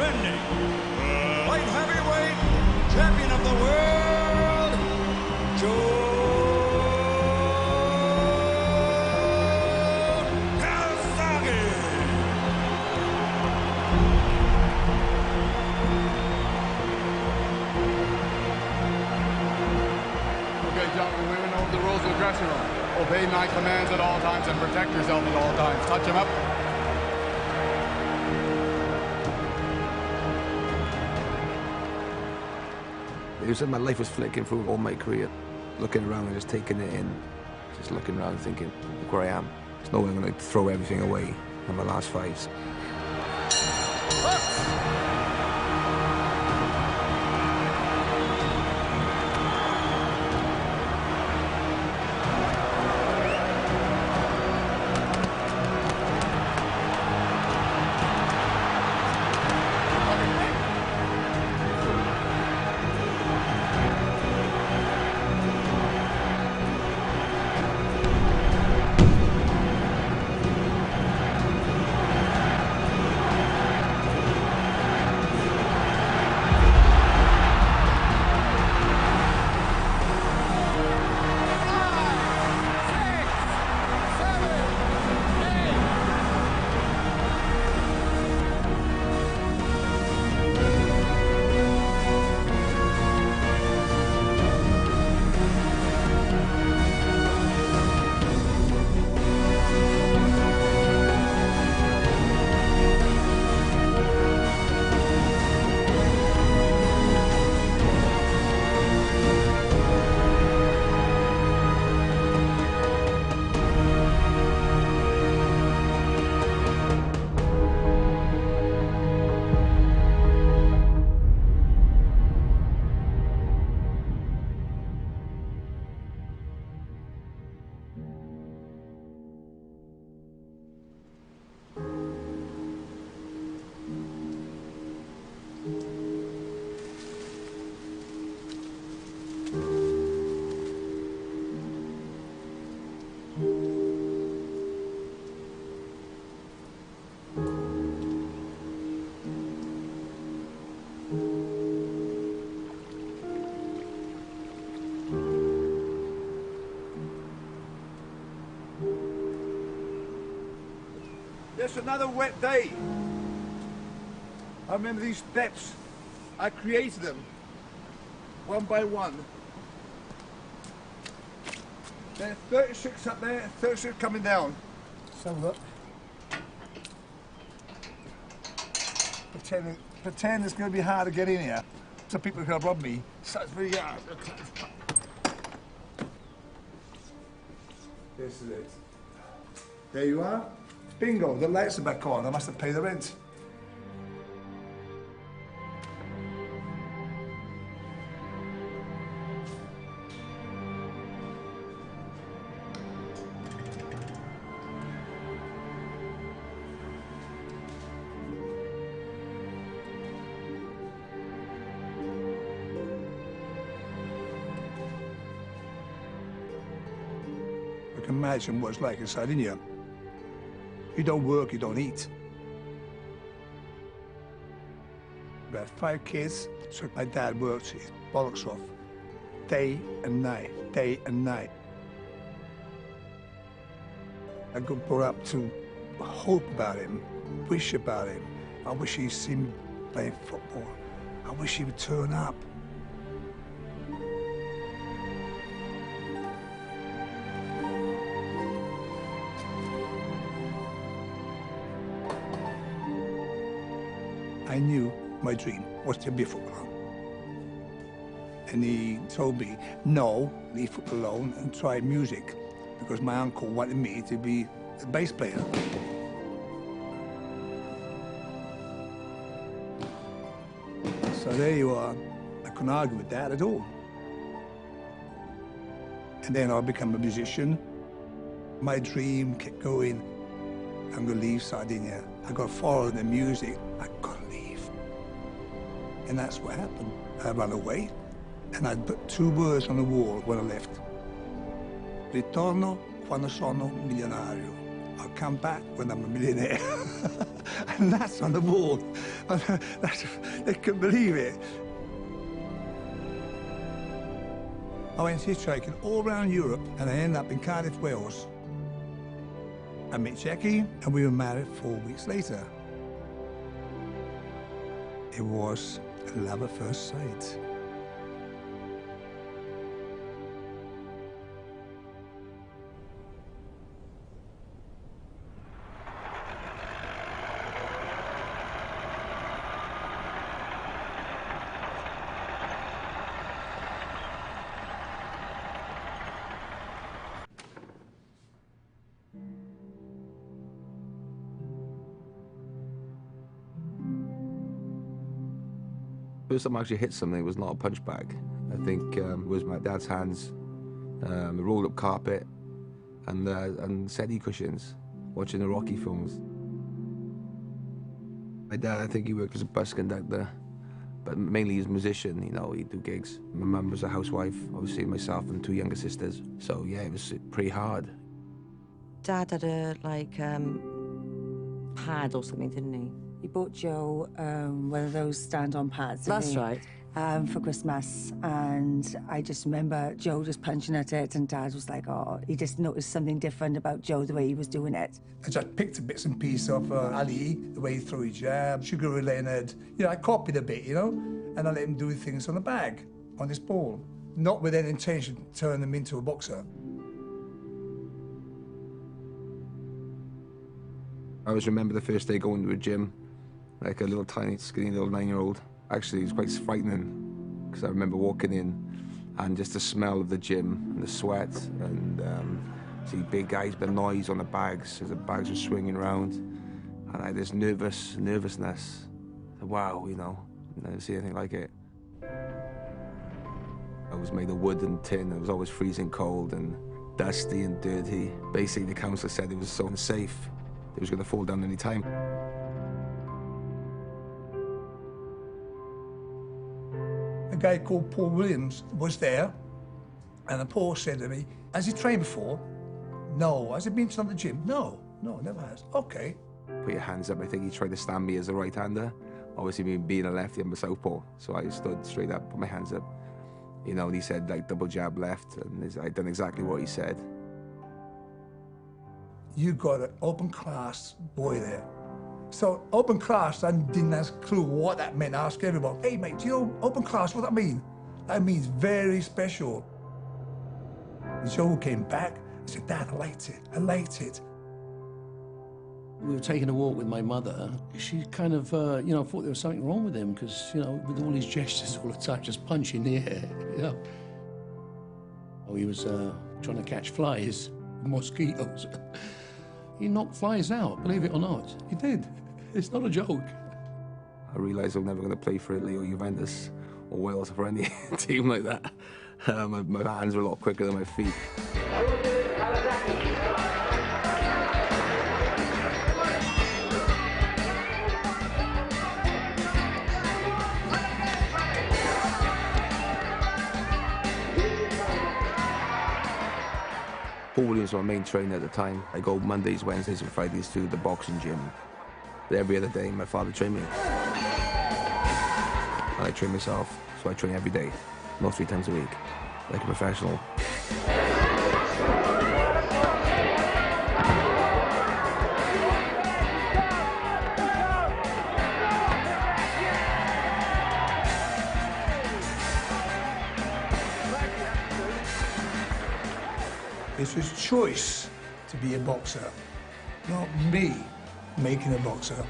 defending light heavyweight champion of the world, Calzaghe. Okay, gentlemen, women know the rules of the dressing room. Obey my commands at all times and protect yourself at all times. Touch him up. It was like my life was flicking through all my career, looking around and just taking it in, just looking around thinking, look where I am. There's no way I'm going to throw everything away on my last fives. It's another wet day. I remember these steps. I created them, one by one. There's 36 up there, 36 coming down. So look. Pretend it's going to be hard to get in here. Some people are going to rob me. So it's very hard. This is it. There you are. Bingo, the lights are back on. I must have paid the rent. You can imagine what it's like inside in here. You don't work, you don't eat. We had 5 kids, so my dad worked his bollocks off. Day and night, day and night. I got brought up to hope about him, wish about him. I wish he'd seen me playing football. I wish he would turn up. I knew my dream was to be a footballer. And he told me, no, leave football alone and try music, because my uncle wanted me to be a bass player. So there you are. I couldn't argue with that at all. And then I became a musician. My dream kept going. I'm gonna leave Sardinia. I gotta follow the music. I gotta leave. And that's what happened. I ran away, and I put 2 words on the wall when I left. Ritorno quando sono milionario. I'll come back when I'm a millionaire. and that's on the wall. And they couldn't believe it. I went hitchhiking all around Europe, and I ended up in Cardiff, Wales. I met Jackie, and we were married 4 weeks later. It was love at first sight. First time I actually hit something was not a punch bag. I think it was my dad's hands, a rolled up carpet, and settee cushions, watching the Rocky films. My dad, I think he worked as a bus conductor, but mainly as a musician, you know, he'd do gigs. My mum was a housewife, obviously myself and 2 younger sisters. So yeah, it was pretty hard. Dad had a, pad or something, didn't he? He bought Joe one of those stand-on pads. That's right. For Christmas, and I just remember Joe just punching at it, and Dad was like, oh, he just noticed something different about Joe, the way he was doing it. I just picked bits and pieces of Ali, the way he threw his jab, Sugar Ray Leonard. You know, I copied a bit, you know, and I let him do things on the bag, on this ball. Not with any intention to turn him into a boxer. I always remember the first day going to a gym, like a little tiny, skinny little 9-year-old. Actually, it was quite frightening, because I remember walking in and just the smell of the gym and the sweat and see big guys with the noise on the bags as the bags were swinging around. And I had this nervousness. Wow, you know, never see anything like it. I was made of wood and tin. It was always freezing cold and dusty and dirty. Basically, the council said it was so unsafe. It was going to fall down any time. A guy called Paul Williams was there, and Paul said to me, has he trained before? No. Has he been to the gym? No, never has. Okay. Put your hands up. I think he tried to stand me as a right-hander. Obviously, me being a lefty, I'm a southpaw. So I stood straight up, put my hands up. You know, and he said, like, double jab left, and I'd done exactly what he said. You got an open class boy there. So open class, I didn't have a clue what that meant. I asked everyone, hey mate, do you know open class, what that mean? That means very special. And Joe came back and said, Dad, I liked it. We were taking a walk with my mother. She kind of, thought there was something wrong with him because, with all his gestures all the time, just punching the air, Oh, he was trying to catch flies, mosquitoes. He knocked flies out, believe it or not. He did. It's not a joke. I realised I'm never going to play for Italy or Juventus or Wales or for any team like that. My hands were a lot quicker than my feet. Paul Williams was my main trainer at the time. I go Mondays, Wednesdays and Fridays to the boxing gym. But every other day, my father trained me. And I train myself, so I train every day, not 3 times a week, like a professional. It's his choice to be a boxer, not me making a boxer.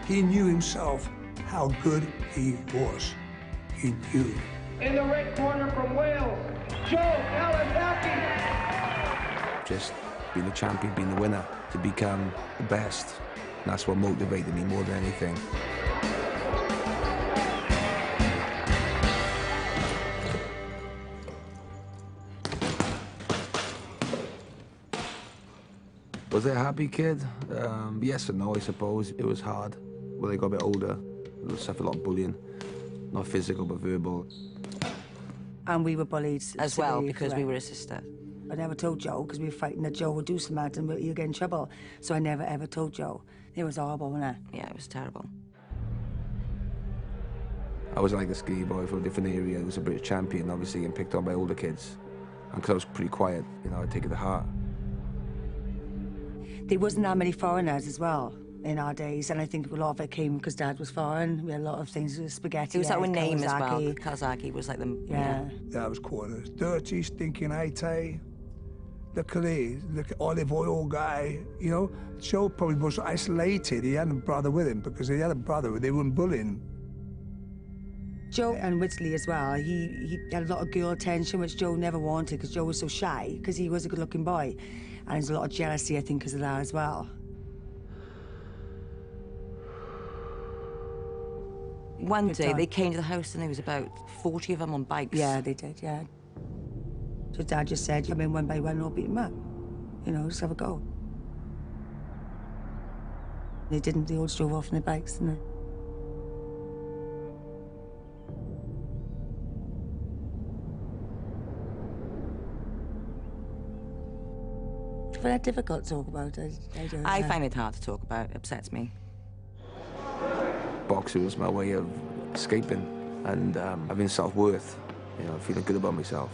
He knew himself how good he was. He knew. In the red corner from Wales, Joe Calzaghe. Just being the champion, being the winner, to become the best. And that's what motivated me more than anything. Was I a happy kid? Yes and no, I suppose. It was hard. When I got a bit older, I suffered a lot of bullying. Not physical, but verbal. And we were bullied as well, because we were a sister. I never told Joe because we were fighting that Joe would do something and he'll get in trouble. So I never ever told Joe. It was horrible, wasn't it? Yeah, it was terrible. I was like a skinny boy from a different area. I was a British champion, obviously, and picked on by older kids. And because I was pretty quiet, you know, I'd take it to heart. There wasn't that many foreigners as well in our days, and I think a lot of it came because Dad was foreign. We had a lot of things with spaghetti. It was our name as well. Calzaghe. Calzaghe was like the... Yeah. I was called a dirty, stinking IT. Look at this, look at olive oil guy, you know. Joe probably was isolated. He had a brother with him because he had a brother, they wouldn't bully him. Joe and Whitley as well, he had a lot of girl attention, which Joe never wanted because Joe was so shy, because he was a good-looking boy. And there's a lot of jealousy, I think, because of that as well. One day they came to the house and there was about 40 of them on bikes. Yeah, they did, yeah. So Dad just said, come in one by one, or beat them up. You know, just have a go. They didn't, they all drove off on their bikes, didn't they? It's very difficult to talk about. I find it hard to talk about. It upsets me. Boxing was my way of escaping and having self-worth, you know, feeling good about myself.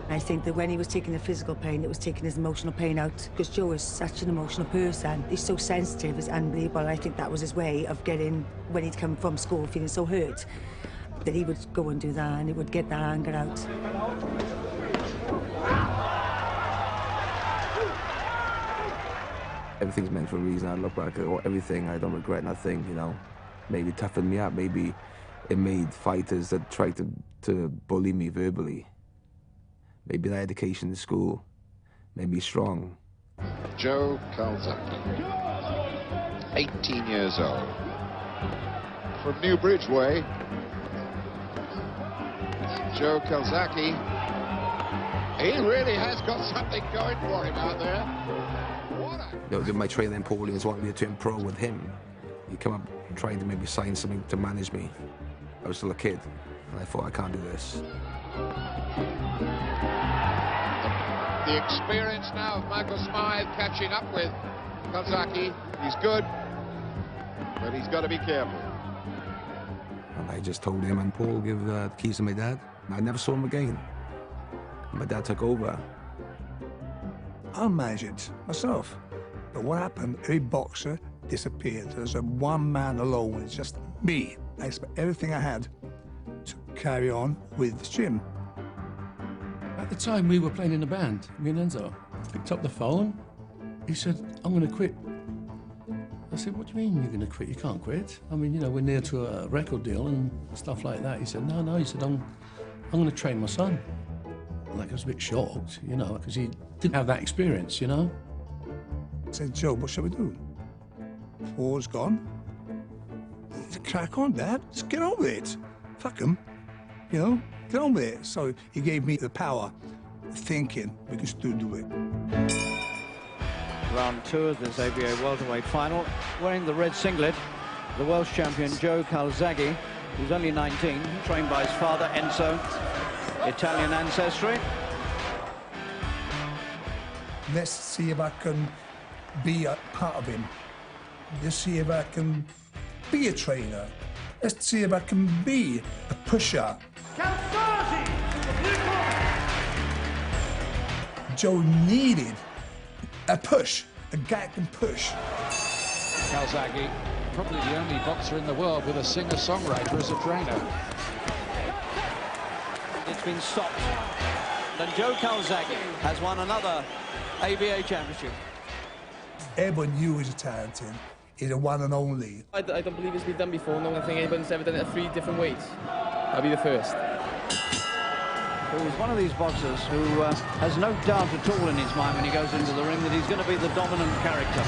I think that when he was taking the physical pain, it was taking his emotional pain out, because Joe is such an emotional person. He's so sensitive, it's unbelievable. And I think that was his way of getting, when he'd come from school feeling so hurt, that he would go and do that, and he would get that anger out. Everything's meant for a reason. I look back at everything, I don't regret nothing, you know. Maybe it toughened me up, maybe it made fighters that tried to bully me verbally. Maybe that education in school made me strong. Joe Calzaghe, 18 years old. From Newbridge Way, Joe Calzaghe. He really has got something going for him out there. You know, my trainer in Pauline wanted me to turn pro with him. He come up trying to maybe sign something to manage me. I was still a kid, and I thought, I can't do this. The experience now of Michael Smythe catching up with Calzaghe. He's good, but he's got to be careful. And I just told him, and Paul, give the keys to my dad. And I never saw him again. And my dad took over. I'll manage it myself. But what happened, every boxer disappeared. There's a one man alone, it's just me. I expect everything I had to carry on with the gym. At the time, we were playing in a band, me and Enzo. Picked up the phone. He said, I'm going to quit. I said, what do you mean you're going to quit? You can't quit. I mean, you know, we're near to a record deal and stuff like that. He said, no. He said, I'm going to train my son. Like, I was a bit shocked, you know, because he didn't have that experience, you know. I said, Joe, what shall we do? Paul's gone. Crack on, Dad. Just get on with it. Fuck him. You know, get on with it. So he gave me the power of thinking we can still do it. Round 2 of this ABA welterweight final. Wearing the red singlet, the Welsh champion Joe Calzaghe, who's only 19, trained by his father Enzo, Italian ancestry. Let's see if I can be a part of him. Let's see if I can be a trainer. Let's see if I can be a pusher. Calzaghe! Joe needed a push, a guy can push. Calzaghe, probably the only boxer in the world with a singer-songwriter as a trainer. It's been stopped. And Joe Calzaghe has won another ABA championship. Everyone knew he was talented. He's a one and only. I don't believe it's been done before. No, I think anyone's ever done it at 3 different weights. I'll be the first. He's one of these boxers who has no doubt at all in his mind when he goes into the ring that he's going to be the dominant character.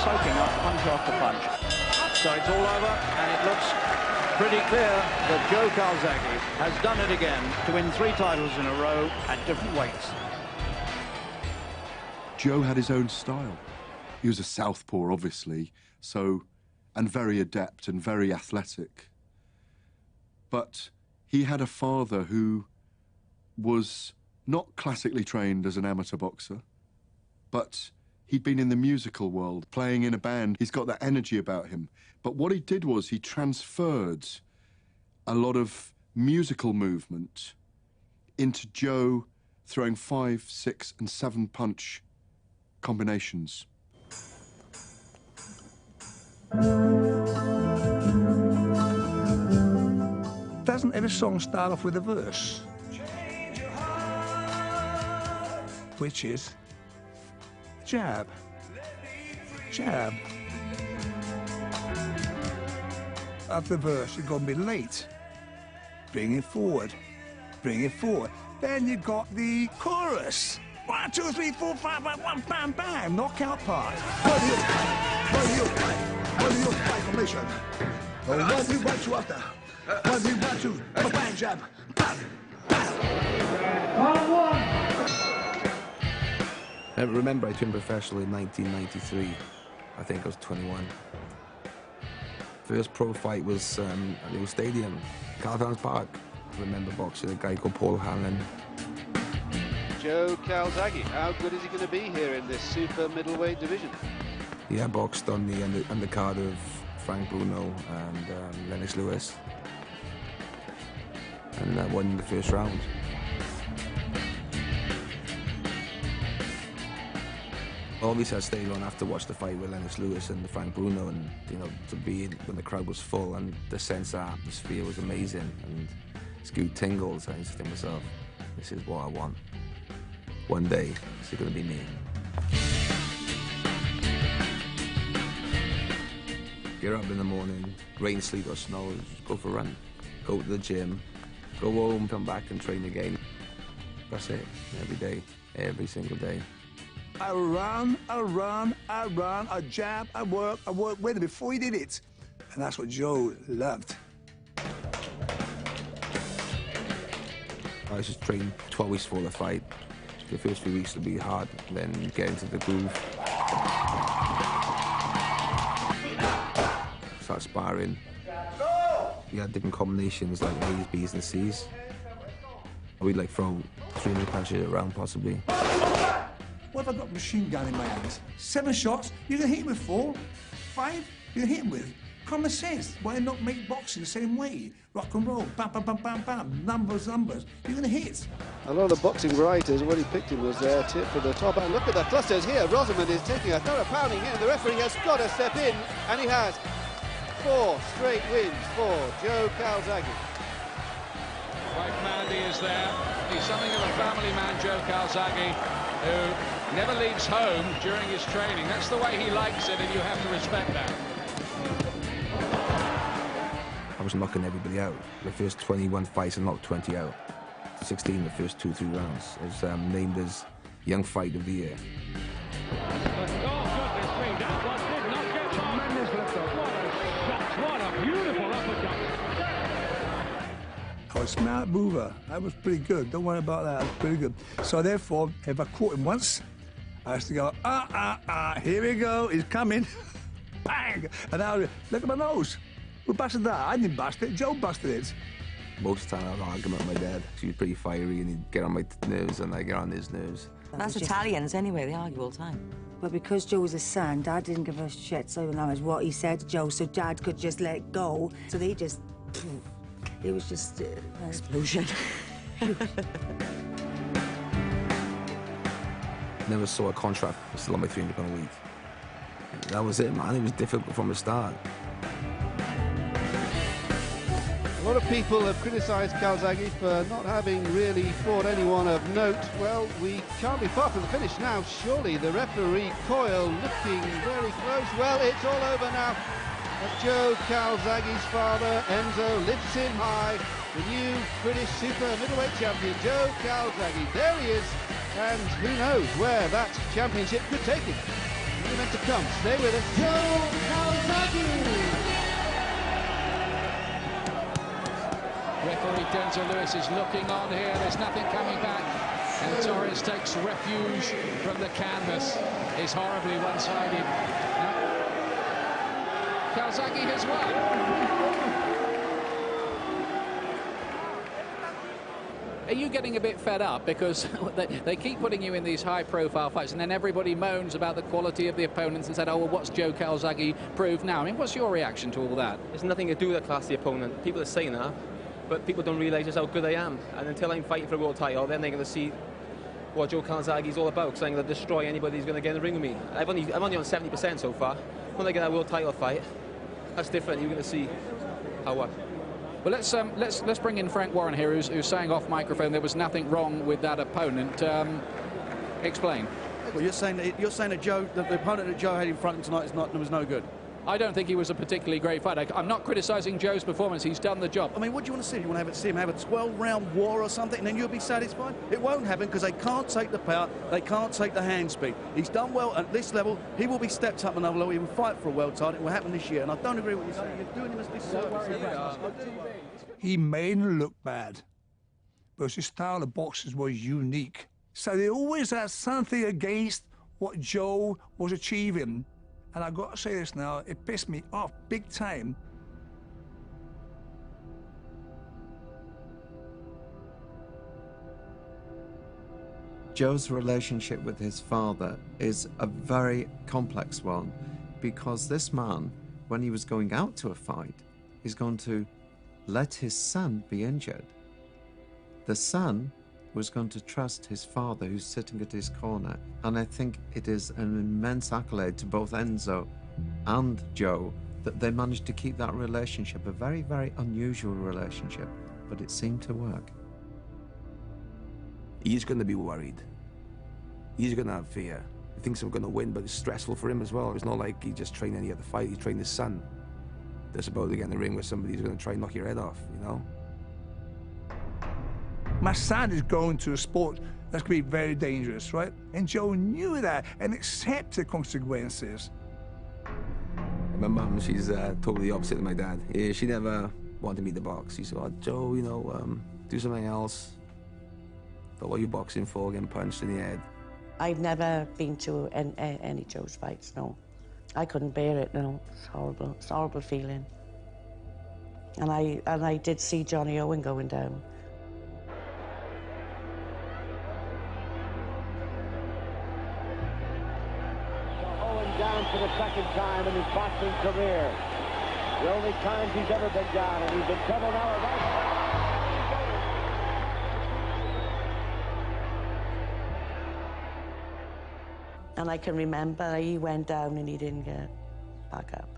Soaking up punch after punch. So it's all over, and it looks pretty clear that Joe Calzaghe has done it again to win 3 titles in a row at different weights. Joe had his own style. He was a southpaw, obviously, so and very adept and very athletic. But he had a father who was not classically trained as an amateur boxer, but he'd been in the musical world, playing in a band. He's got that energy about him. But what he did was he transferred a lot of musical movement into Joe throwing 5, 6, and 7 punch combinations. Doesn't every song start off with a verse? Which is jab, jab. After the verse, you're going to be late. Bring it forward, bring it forward. Then you got the chorus. 1, 2, 3, 4, 5, 1, bam, bam, knockout part. What do you formation? What do you want to after? What do you want to? Bang, jab, bam, I remember I turned professional in 1993. I think I was 21. First pro fight was at the old stadium, Calzaghe Park. I remember boxing a guy called Paul Hanlon. Joe Calzaghe, how good is he going to be here in this super middleweight division? Yeah, I boxed on the undercard of Frank Bruno and Lennox Lewis, and I won the first round. Obviously, I stayed on after watch the fight with Lennox Lewis and Frank Bruno, and you know, to be in when the crowd was full and the sense of atmosphere was amazing, and it's good tingles. I used to think to myself, this is what I want. One day, this is going to be me. Get up in the morning, rain, sleet or snow, just go for a run. Go to the gym, go home, come back and train again. That's it, every day, every single day. I run, I jab, I work with him before he did it. And that's what Joe loved. I was just trained 12 weeks before the fight. The first few weeks will be hard, then get into the groove. Start sparring. You had different combinations like A's, B's, and C's. We'd like throw 300 punches around possibly. What have I got a machine gun in my hands? 7 shots, you can hit him with 4. 5, you can hit him with. Common sense. Why not make boxing the same way? Rock and roll, bam, bam, bam, bam, bam. Numbers. You're going to hit. A lot of the boxing writers, what he picked him was their tip for the top. And look at the clusters here. Rosamond is taking a thorough pounding here. The referee has got to step in, and he has. 4 straight wins for Joe Calzaghe. Wife Mandy is there. He's something of a family man, Joe Calzaghe, who never leaves home during his training. That's the way he likes it, and you have to respect that. I was knocking everybody out. The first 21 fights, I knocked 20 out. 16 the first 2-3 rounds. I was named as Young Fight of the Year. I was a smart mover. I was pretty good. Don't worry about that. I was pretty good. So therefore, if I caught him once, I used to go, here we go. He's coming. Bang! And now, look at my nose. Who busted that? I didn't bust it. Joe busted it. Most of the time I was arguing with my dad. He was pretty fiery and he'd get on my nerves and I get on his nerves. That's Italians anyway, they argue all the time. But because Joe was his son, Dad didn't give a shit so long as what he said to Joe, so Dad could just let it go. So they just, it was just an explosion. Never saw a contract, still on my £300 a week. That was it, man. It was difficult from the start. A lot of people have criticised Calzaghe for not having really fought anyone of note. Well, we can't be far from the finish now, surely. The referee, Coyle, looking very close. Well, it's all over now. Joe Calzaghe's father, Enzo, lifts him high. The new British super middleweight champion, Joe Calzaghe. There he is, and who knows where that championship could take him. You're meant to come. Stay with us. Joe Calzaghe! Referee Denzel Lewis is looking on here. There's nothing coming back. And Torres takes refuge from the canvas. It's horribly one-sided. Calzaghe has won. Are you getting a bit fed up because they keep putting you in these high-profile fights and then everybody moans about the quality of the opponents and said, oh, well, what's Joe Calzaghe proved now? I mean, what's your reaction to all that? It's nothing to do with the class of the opponent. People are saying that, but people don't realise just how good I am. And until I'm fighting for a world title, then they're going to see what Joe Calzaghe is all about, because I'm going to destroy anybody who's going to get in the ring with me. I'm only on 70% so far. When I get that world title fight, that's different. You're going to see how what. Well, let's bring in Frank Warren here, who's saying off microphone there was nothing wrong with that opponent. Explain. Well, you're saying that Joe, that the opponent that Joe had in front of him tonight was no good. I don't think he was a particularly great fighter. I'm not criticising Joe's performance. He's done the job. I mean, what do you want to see? You want to see him have a 12-round war or something, and then you'll be satisfied? It won't happen because they can't take the power, they can't take the hand speed. He's done well at this level. He will be stepped up another level. He will fight for a world title. It will happen this year, and I don't agree with what you're saying. You're doing him a disservice. He made him look bad, but his style of boxing was unique. So they always had something against what Joe was achieving. And I've got to say this now, it pissed me off big time. Joe's relationship with his father is a very complex one, because this man, when he was going out to a fight, is going to let his son be injured. The son was going to trust his father, who's sitting at his corner. And I think it is an immense accolade to both Enzo and Joe that they managed to keep that relationship, a very, very unusual relationship, but it seemed to work. He's going to be worried. He's going to have fear. He thinks I'm going to win, but it's stressful for him as well. It's not like he just trained any other fight. He trained his son. That's about to get in the ring with somebody who's going to try and knock your head off, you know? My son is going to a sport that's going to be very dangerous, right? And Joe knew that and accepted the consequences. My mum, she's totally opposite of my dad. Yeah, she never wanted me to box. She said, oh, Joe, you know, do something else. But what are you boxing for, getting punched in the head? I've never been to any Joe's fights, no. I couldn't bear it, no. It's horrible. It's a horrible feeling. And I did see Johnny Owen going down. Down for the second time in his boxing career. The only times he's ever been down, and he's in trouble now. And I can remember he went down and he didn't get back up.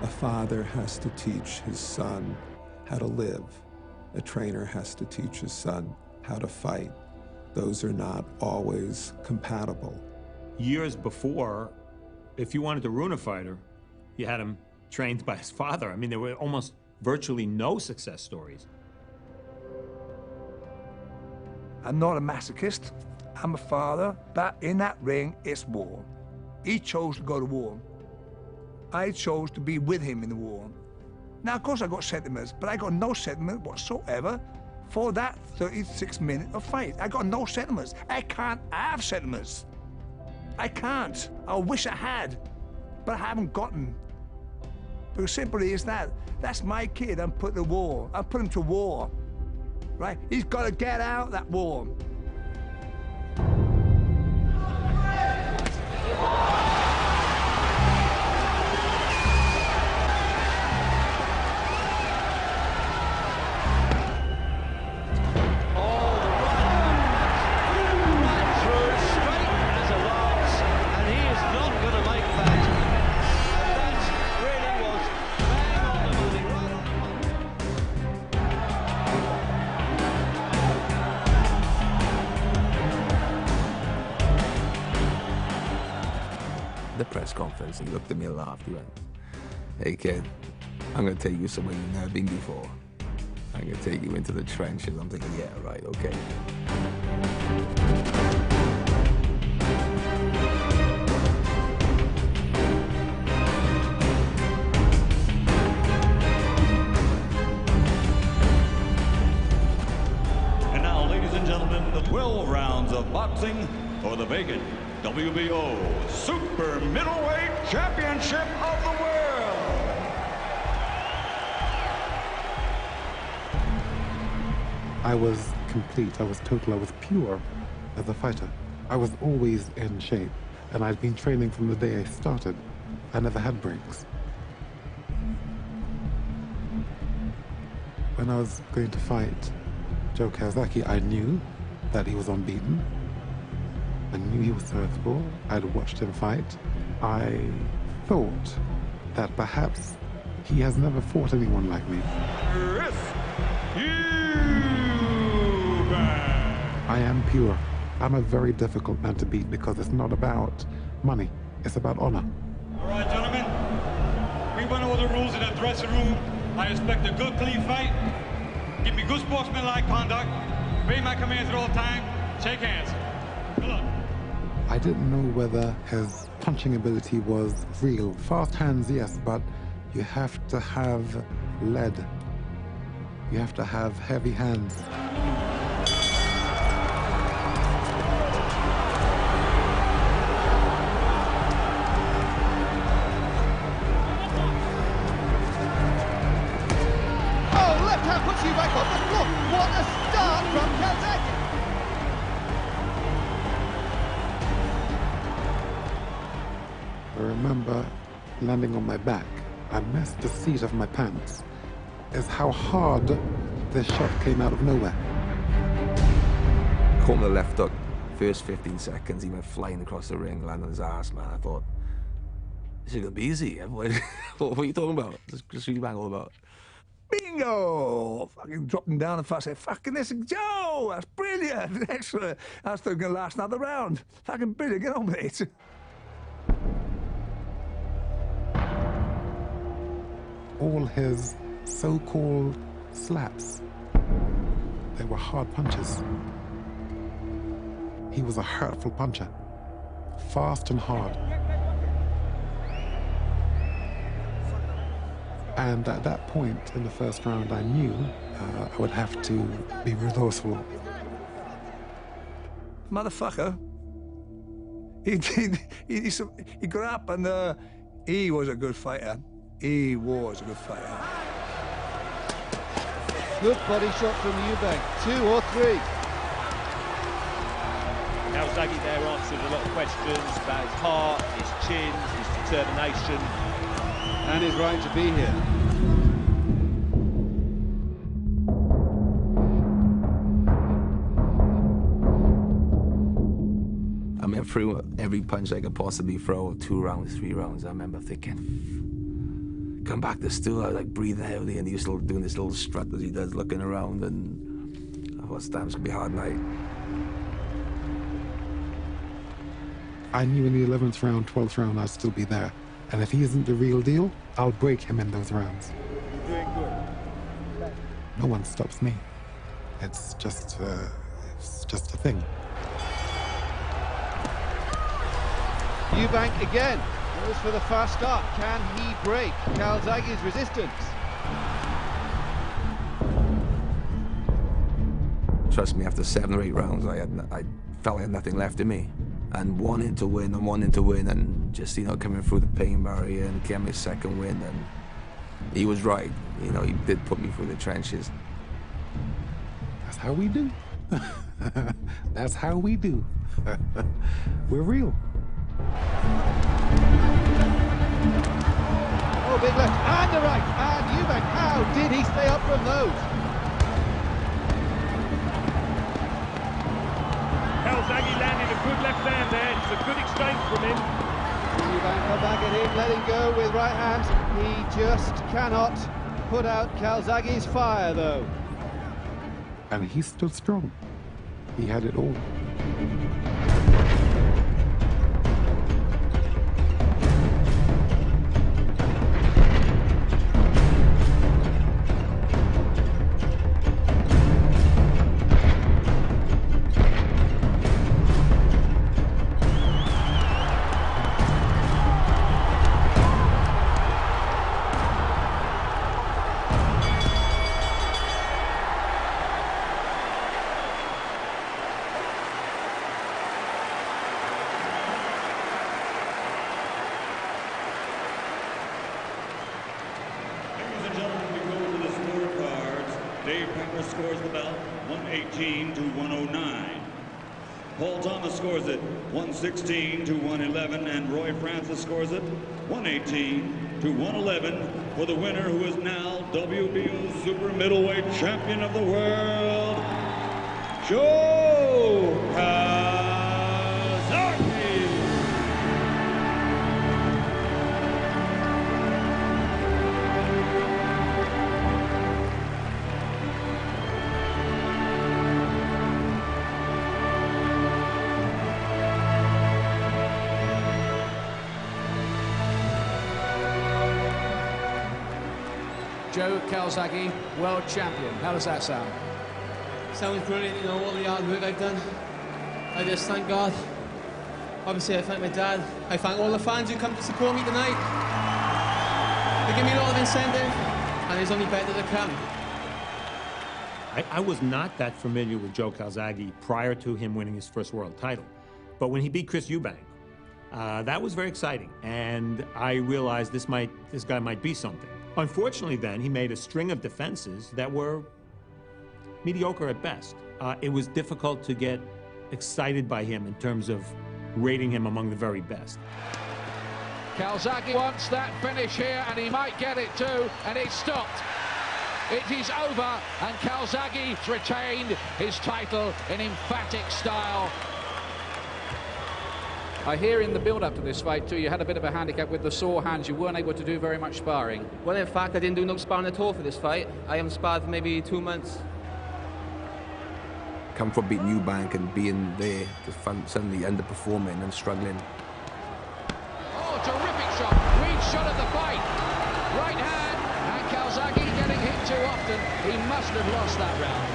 A father has to teach his son how to live. A trainer has to teach his son how to fight. Those are not always compatible. Years before, if you wanted to ruin a fighter, you had him trained by his father. I mean, there were almost virtually no success stories. I'm not a masochist. I'm a father, but in that ring, it's war. He chose to go to war. I chose to be with him in the war. Now, of course, I got sentiments, but I got no sentiment whatsoever for that 36-minute of fight. I got no sentiments. I can't have sentiments. I can't. I wish I had, but I haven't gotten. Because simply is that. That's my kid. I'm putting to war. I'm putting him to war, right? He's got to get out that war. Conference. He looked at me and laughed. He went, hey kid, I'm going to take you somewhere you've never been before. I'm going to take you into the trenches. I'm thinking, yeah, right, okay. for the vacant WBO Super Middleweight Championship of the World. I was complete, I was total, I was pure as a fighter. I was always in shape, and I'd been training from the day I started. I never had breaks. When I was going to fight Joe Calzaghe, I knew that he was unbeaten. I knew he was serviceable. I'd watched him fight. I thought that perhaps he has never fought anyone like me. I am pure. I'm a very difficult man to beat because it's not about money. It's about honor. All right, gentlemen. We went over the rules in the dressing room. I expect a good, clean fight. Give me good sportsmanlike conduct. Obey my commands at all times. Shake hands. Good luck. I didn't know whether his punching ability was real. Fast hands, yes, but you have to have lead. You have to have heavy hands. Puts you back on the floor. What a start from Calzaghe! I remember landing on my back. I missed the seat of my pants. Is how hard this shot came out of nowhere. Caught him the left hook. First 15 seconds, he went flying across the ring, landed on his ass, man. I thought, this is gonna be easy. What are you talking about? Just what you bang all about. Bingo! Fucking dropped him down and I said, fucking this, Joe! That's brilliant! Excellent! That's still going to last another round. Fucking brilliant, get on with it. All his so-called slaps, they were hard punches. He was a hurtful puncher. Fast and hard. And at that point in the first round, I knew I would have to be resourceful. Motherfucker. He got up and he was a good fighter. He was a good fighter. Good body shot from Eubank. 2 or 3. Calzaghe there answered a lot of questions about his heart, his chin, his determination. And his right to be here. I mean, I threw every punch I could possibly throw, 2 rounds, 3 rounds. I remember thinking, come back to stool. I was like breathing heavily, and he was still doing this little strut as he does, looking around, and I thought, damn, it's gonna be a hard night. I knew in the 11th round, 12th round, I'd still be there. And if he isn't the real deal, I'll break him in those rounds. You're doing good. No one stops me. It's just a thing. Eubank again goes for the fast start. Can he break Calzaghe's resistance? Trust me, after 7 or 8 rounds, I felt I had nothing left in me. And wanting to win and just, coming through the pain barrier and getting my second win. And he was right. He did put me through the trenches. That's how we do. That's how we do. We're real. Oh, big left and a right. And Eubank, how did he stay up from those? Calzaghe landing a good left hand there. It's a good exchange from him. Eubank come back at him, let him go with right hand. He just cannot put out Calzaghe's fire, though. And he stood strong. He had it all. Harper scores the bout 118 to 109. Paul Thomas scores it 116 to 111, and Roy Francis scores it 118 to 111 for the winner, who is now WBO super middleweight champion of the world, Joe Calzaghe. Joe Calzaghe, world champion. How does that sound? Sounds brilliant, you know, all the hard work I've done. I just thank God. Obviously, I thank my dad. I thank all the fans who come to support me tonight. They give me a lot of incentive, and there's only better to come. I was not that familiar with Joe Calzaghe prior to him winning his first world title. But when he beat Chris Eubank, that was very exciting. And I realized this guy might be something. Unfortunately, then, he made a string of defenses that were mediocre at best. It was difficult to get excited by him in terms of rating him among the very best. Calzaghe wants that finish here, and he might get it too, and it's stopped. It is over, and Calzaghe's retained his title in emphatic style. I hear in the build-up to this fight, too, you had a bit of a handicap with the sore hands. You weren't able to do very much sparring. Well, in fact, I didn't do no sparring at all for this fight. I haven't sparred for maybe 2 months. Come from beating Eubank and being there to suddenly underperforming and struggling. Oh, terrific shot. Great shot of the fight. Right hand, and Calzaghe getting hit too often. He must have lost that round.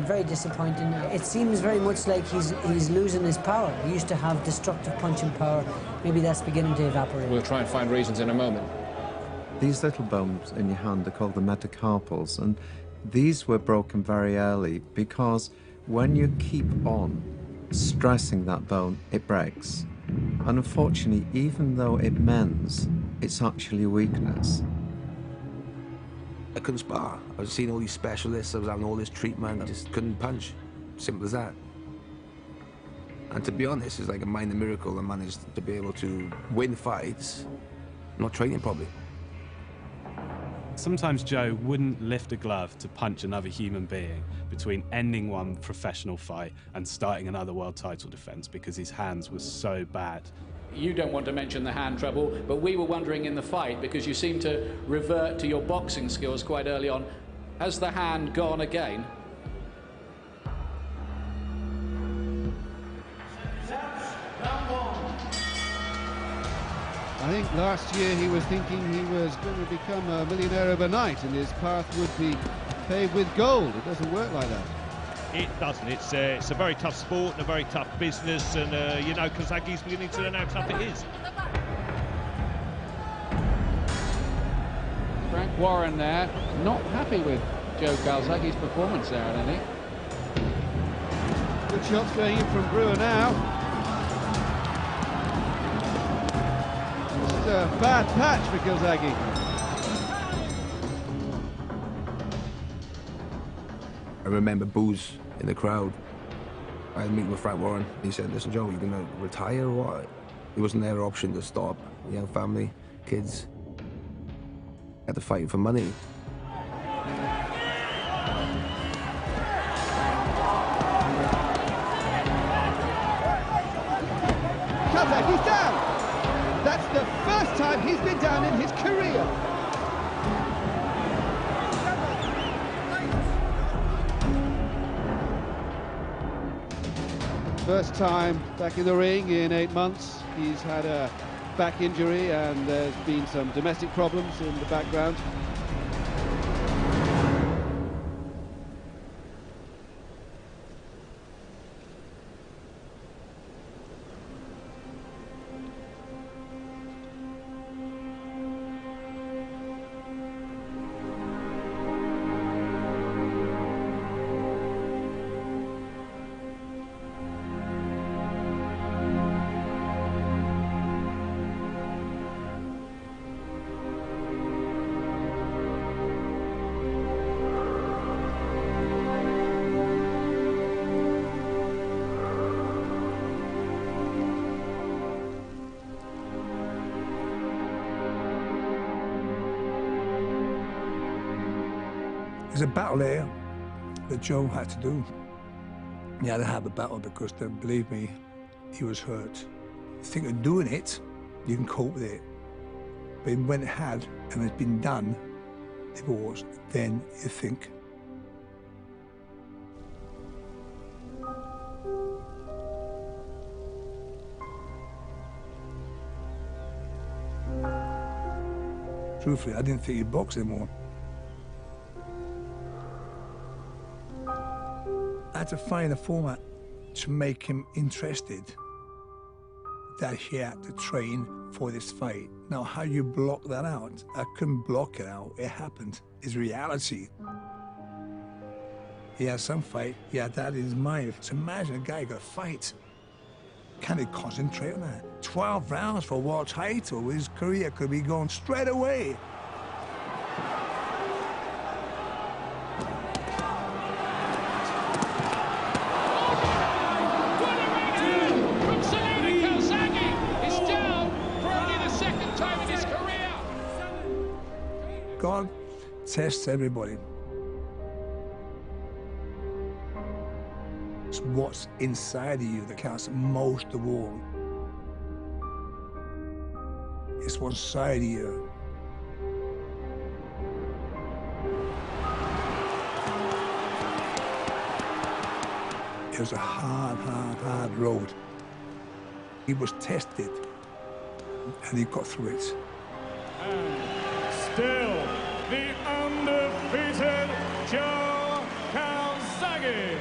Very disappointing. It seems very much like he's losing his power. He used to have destructive punching power. Maybe that's beginning to evaporate. We'll try and find reasons in a moment. These little bones in your hand are called the metacarpals, and these were broken very early because when you keep on stressing that bone, it breaks. And unfortunately, even though it mends, it's actually a weakness. I couldn't spar. I was seeing all these specialists, I was having all this treatment, I just couldn't punch. Simple as that. And to be honest, it's like a minor miracle I managed to be able to win fights, not training properly. Sometimes Joe wouldn't lift a glove to punch another human being between ending one professional fight and starting another world title defense because his hands were so bad. You don't want to mention the hand trouble, but we were wondering in the fight, because you seem to revert to your boxing skills quite early on. Has the hand gone again? I think last year he was thinking he was going to become a millionaire overnight and his path would be paved with gold. It doesn't work like that. It doesn't. It's a very tough sport and a very tough business, and you know, Calzaghe's beginning to learn how tough it is. Frank Warren there, not happy with Joe Calzaghe's performance there, I think. Good shots going in from Brewer now. This is a bad patch for Calzaghe. I remember boos in the crowd. I had a meeting with Frank Warren. He said, listen, Joe, are you going to retire or what? It wasn't their option to stop. You know, family, kids. Had to fight for money. Calzaghe's down! That's the first time he's been down in his career. First time back in the ring in 8 months. He's had a back injury and there's been some domestic problems in the background. There's a battle there that Joe had to do. He had to have a battle because, believe me, he was hurt. Think of doing it, you can cope with it. But when it had, and it's been done, divorce, then you think. Truthfully, I didn't think he'd box anymore. I had to find a format to make him interested, that he had to train for this fight. Now, how you block that out? I couldn't block it out. It happened. It's reality. He had some fight. He had that in his mind. So imagine a guy got a fight. Can he concentrate on that? 12 rounds for a world title. His career could be going straight away. God tests everybody. It's what's inside of you that counts most of all. It's what's inside of you. It was a hard road. He was tested, and he got through it. Still the undefeated Joe Calzaghe.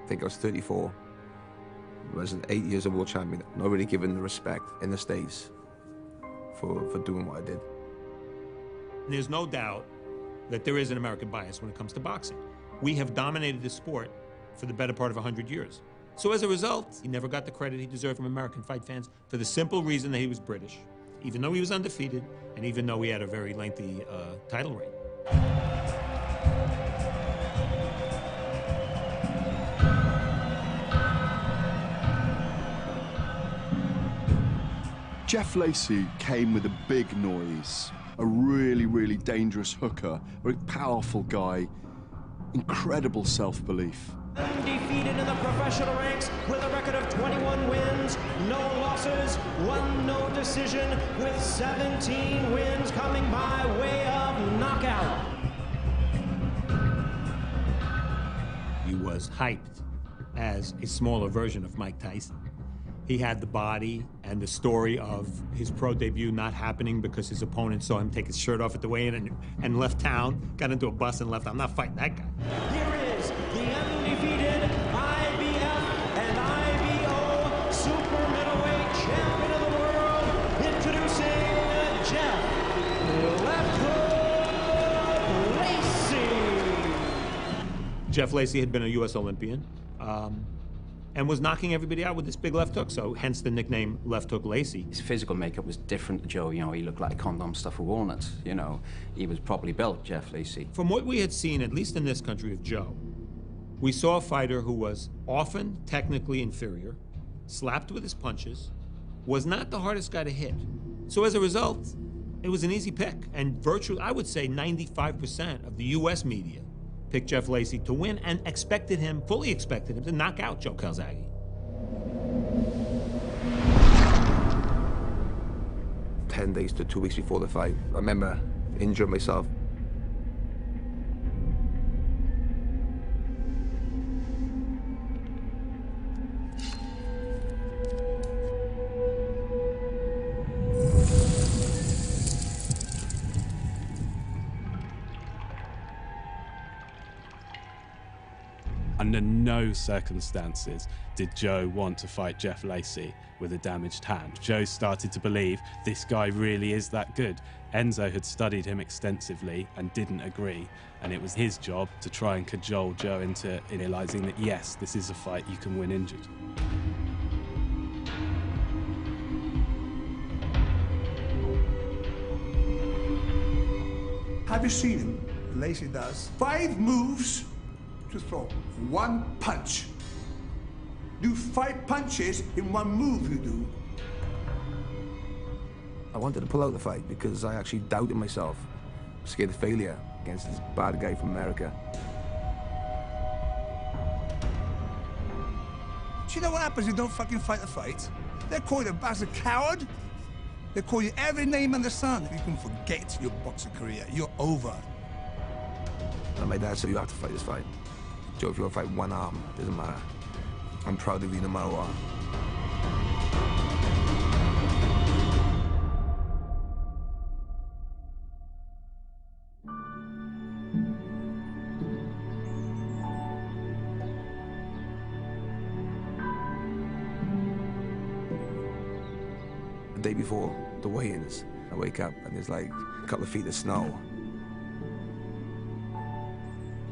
I think I was 34. I was 8 years of world champion. Not really given the respect in the States for doing what I did. There's no doubt that there is an American bias when it comes to boxing. We have dominated the sport for the better part of 100 years. So as a result, he never got the credit he deserved from American fight fans for the simple reason that he was British, even though he was undefeated and even though he had a very lengthy title reign. Jeff Lacey came with a big noise, a really, really dangerous hooker, a very powerful guy, incredible self-belief. Undefeated in the professional ranks with a record of 21 wins, no losses, 1 no decision, with 17 wins coming by way of knockout. He was hyped as a smaller version of Mike Tyson. He had the body and the story of his pro debut not happening because his opponent saw him take his shirt off at the weigh-in and left town, got into a bus and left. I'm not fighting that guy. Here is the undefeated IBF and IBO super middleweight champion of the world, introducing Jeff Left Hook Lacey. Jeff Lacey had been a U.S. Olympian and was knocking everybody out with this big left hook, so hence the nickname Left Hook Lacey. His physical makeup was different to Joe. You know, he looked like a condom stuffed with walnuts. You know, he was properly built, Jeff Lacey. From what we had seen, at least in this country, of Joe, we saw a fighter who was often technically inferior, slapped with his punches, was not the hardest guy to hit. So as a result, it was an easy pick, and virtually, I would say 95% of the U.S. media picked Jeff Lacey to win and fully expected him to knock out Joe Calzaghe. "10 days to 2 weeks before the fight, I remember injuring myself. Under no circumstances did Joe want to fight Jeff Lacey with a damaged hand. Joe started to believe this guy really is that good. Enzo had studied him extensively and didn't agree, and it was his job to try and cajole Joe into realizing that yes, this is a fight you can win injured. Have you seen him? Lacey does 5 moves to throw 1 punch. Do 5 punches in 1 move, you do. I wanted to pull out the fight because I actually doubted myself. Scared of failure against this bad guy from America. Do you know what happens if you don't fucking fight the fight? They call you a coward. They call you every name under the sun. If you can forget your boxing career, you're over. And my dad said, you have to fight this fight. Joe, if you want to fight 1 arm, it doesn't matter. I'm proud of you no matter what. The day before the weigh-ins, I wake up and there's like a couple of feet of snow.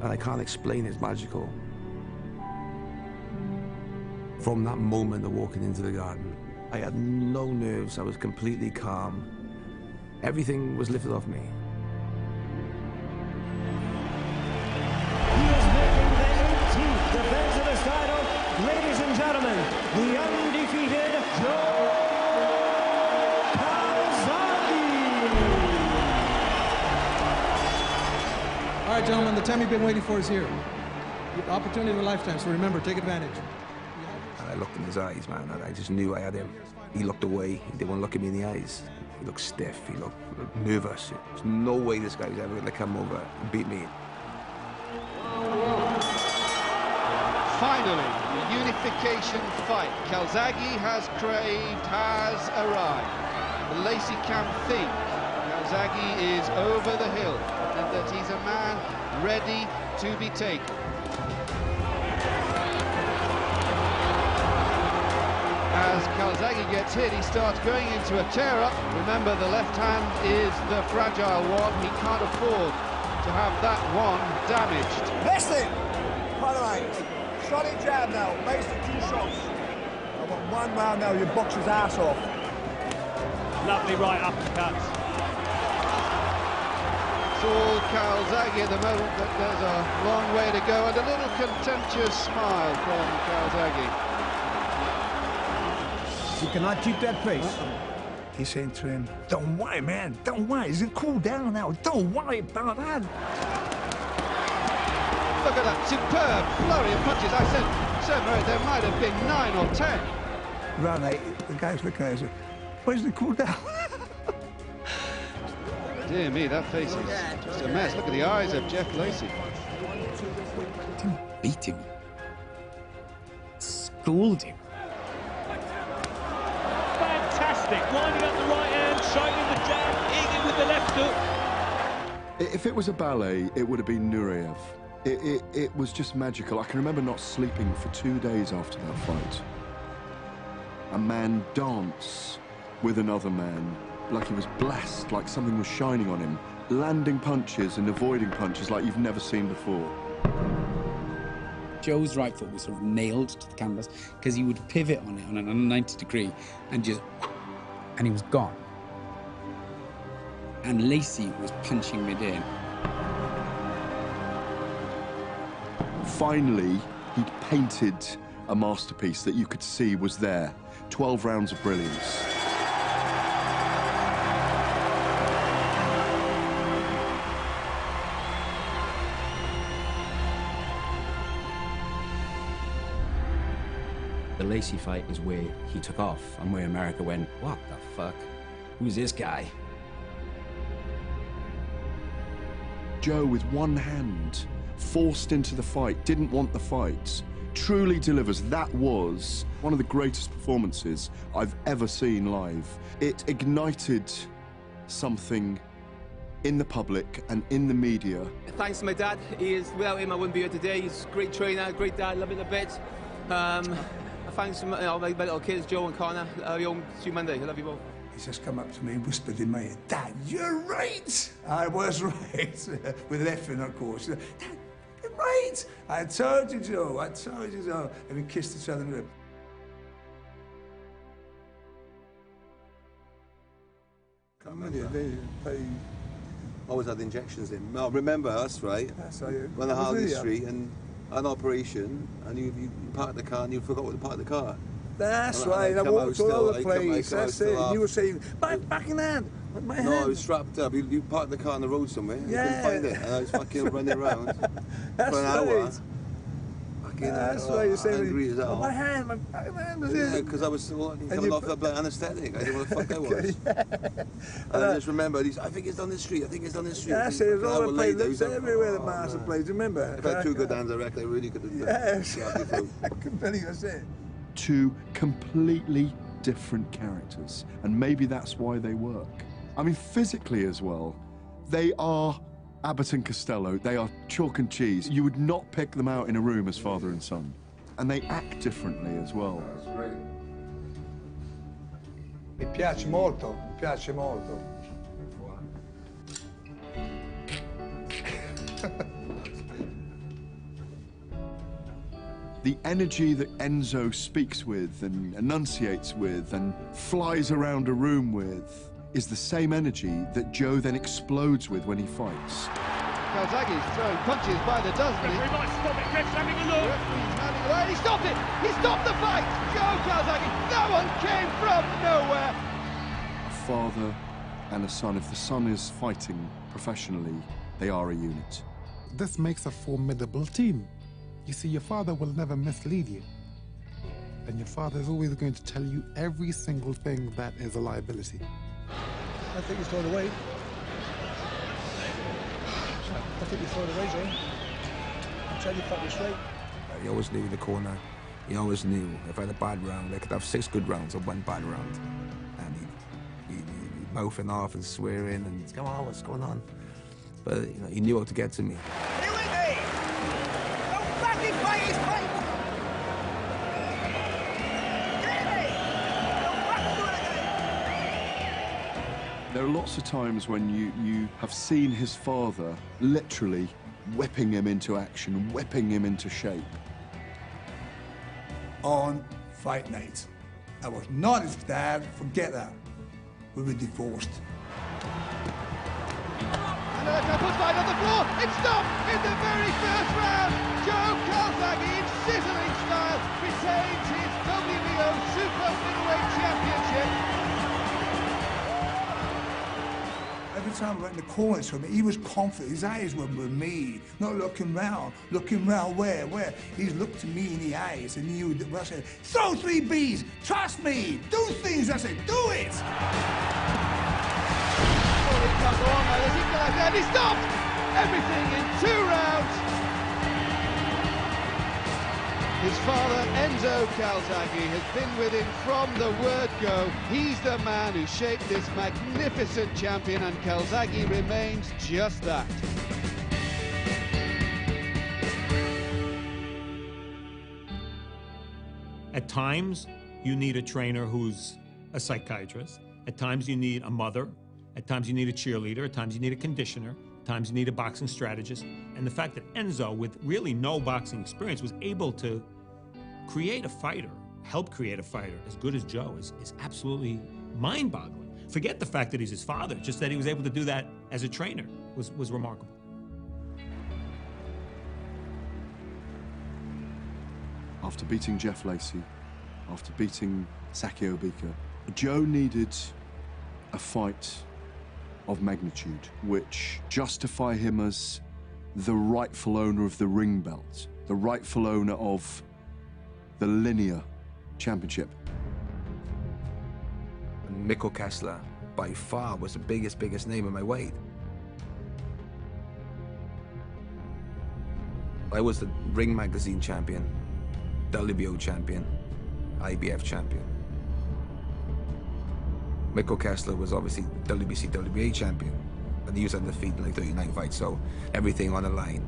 And I can't explain it, it's magical. From that moment of walking into the garden, I had no nerves, I was completely calm. Everything was lifted off me. He is making the 18th defense of his title. Ladies and gentlemen, the undefeated Joe Calzaghe. All right, gentlemen, the time you've been waiting for is here. The opportunity of a lifetime, so remember, take advantage. And I looked in his eyes, man, and I just knew I had him. He looked away, he didn't want to look at me in the eyes. He looked stiff, he looked nervous. There's no way this guy was ever going to come over and beat me. Finally, the unification fight Calzaghe has craved has arrived. The Lacey camp think Calzaghe is over the hill and that he's a man ready to be taken. As Calzaghe gets hit, he starts going into a tear-up. Remember, the left hand is the fragile one. He can't afford to have that one damaged. Listen! By the way, solid jab now, based on 2 shots. I want 1 round now, you box his ass off. Lovely right uppercuts. It's all Calzaghe at the moment, but there's a long way to go, and a little contemptuous smile from Calzaghe. You cannot keep that pace. He's saying to him, don't worry, man, don't worry. He's gonna cool down now. Don't worry about that. Look at that superb flurry of punches. I said, Murray, there might have been 9 or 10. Round 8, the guy's looking at him. Where's the cool down? Dear me, that face is just a mess. Look at the eyes of Jeff Lacey. Didn't beat him. Schooled him. Fantastic, winding up the right hand, showing the jab, eating with the left hook. If it was a ballet, it would have been Nureyev. It was just magical. I can remember not sleeping for 2 days after that fight. A man dance with another man, like he was blessed, like something was shining on him, landing punches and avoiding punches like you've never seen before. Joe's right foot was sort of nailed to the canvas because he would pivot on it on an 90 degree and just, and he was gone. And Lacey was punching mid-air. Finally, he'd painted a masterpiece that you could see was there. 12 rounds of brilliance. The Lacey fight was where he took off and where America went, what the fuck? Who's this guy? Joe, with one hand, forced into the fight, didn't want the fight, truly delivers. That was one of the greatest performances I've ever seen live. It ignited something in the public and in the media. Thanks to my dad. Without him, I wouldn't be here today. He's a great trainer, great dad, love him a bit. Thanks to my little kids, Joe and Connor. I'll be home see you Monday. I love you both. He's just come up to me and whispered in my ear, Dad, you're right. I was right. With an F in, of course. Dad, you're right. I told you, Joe. I told you, Joe. And we kissed each other in the rib. Come on, they always had injections in. I remember us, right? That's how you... When the Harley Street, and an operation, and you parked the car and you forgot what to park the car. That's right, I walked all over the place, that's it. And you were saying, back in hand, my hand. No, I was strapped up. You parked the car on the road somewhere, you couldn't find it, and I was fucking running around for an hour. That's why you're saying, angry as hell. My hand was in. Yeah, because I was coming off that anaesthetic. I didn't know what the fuck I was. And I just remember, I think it's down this street, I think it's down this street. That's it, it was all the place, looks everywhere the master plays, remember? If I had two good hands, I reckon I really could have done it. Yes, I can believe that's it. Two completely different characters, and maybe that's why they work. I mean, physically as well, they are Abbott and Costello. They are chalk and cheese. You would not pick them out in a room as father and son. And they act differently as well. That's great. Mi piace molto, mi piace molto. The energy that Enzo speaks with and enunciates with and flies around a room with is the same energy that Joe then explodes with when he fights. Calzaghe's throwing punches by the dozen. Referee might stop it, Ref's having a look. Referee's having a look. He stopped it! He stopped the fight! Joe Calzaghe! That one came from nowhere! A father and a son. If the son is fighting professionally, they are a unit. This makes a formidable team. You see, your father will never mislead you. And your father is always going to tell you every single thing that is a liability. I think he's thrown away. I think he's thrown away, Joe. I'm trying to fuck you straight. He always knew in the corner. He always knew if I had a bad round, I could have 6 good rounds or 1 bad round. And he'd mouthing off and swearing and, come on, what's going on? But, you know, he knew how to get to me. There are lots of times when you have seen his father literally whipping him into action, whipping him into shape. On fight night, I was not his dad, forget that. We were divorced. And the puts fight on the floor. It's stopped in the very first round. Joe Calzaghe, in sizzling style, retains his WBO Super Middleweight Championship. Every time I went in the corners from me, he was confident. His eyes were with me, not looking round. Looking round where? Where? He's looked to me in the eyes and he knew, I said, throw 3 Bs, trust me, do things. I said, do it. Oh, he can't go on like this. He got that. He stopped everything in 2 rounds. His father, Enzo Calzaghe, has been with him from the word go. He's the man who shaped this magnificent champion, and Calzaghe remains just that. At times, you need a trainer who's a psychiatrist. At times, you need a mother. At times, you need a cheerleader. At times, you need a conditioner. At times, you need a boxing strategist. And the fact that Enzo, with really no boxing experience, was able to create a fighter, help create a fighter as good as Joe is absolutely mind-boggling. Forget the fact that he's his father, just that he was able to do that as a trainer was remarkable. After beating Jeff Lacey, after beating Saki Obika, Joe needed a fight of magnitude, which justify him as the rightful owner of the ring belt, the rightful owner of the linear championship. And Mikko Kessler, by far, was the biggest name in my weight. I was the Ring Magazine champion, WBO champion, IBF champion. Mikko Kessler was obviously WBC, WBA champion, and he was undefeated in like 39 fights, so everything on the line.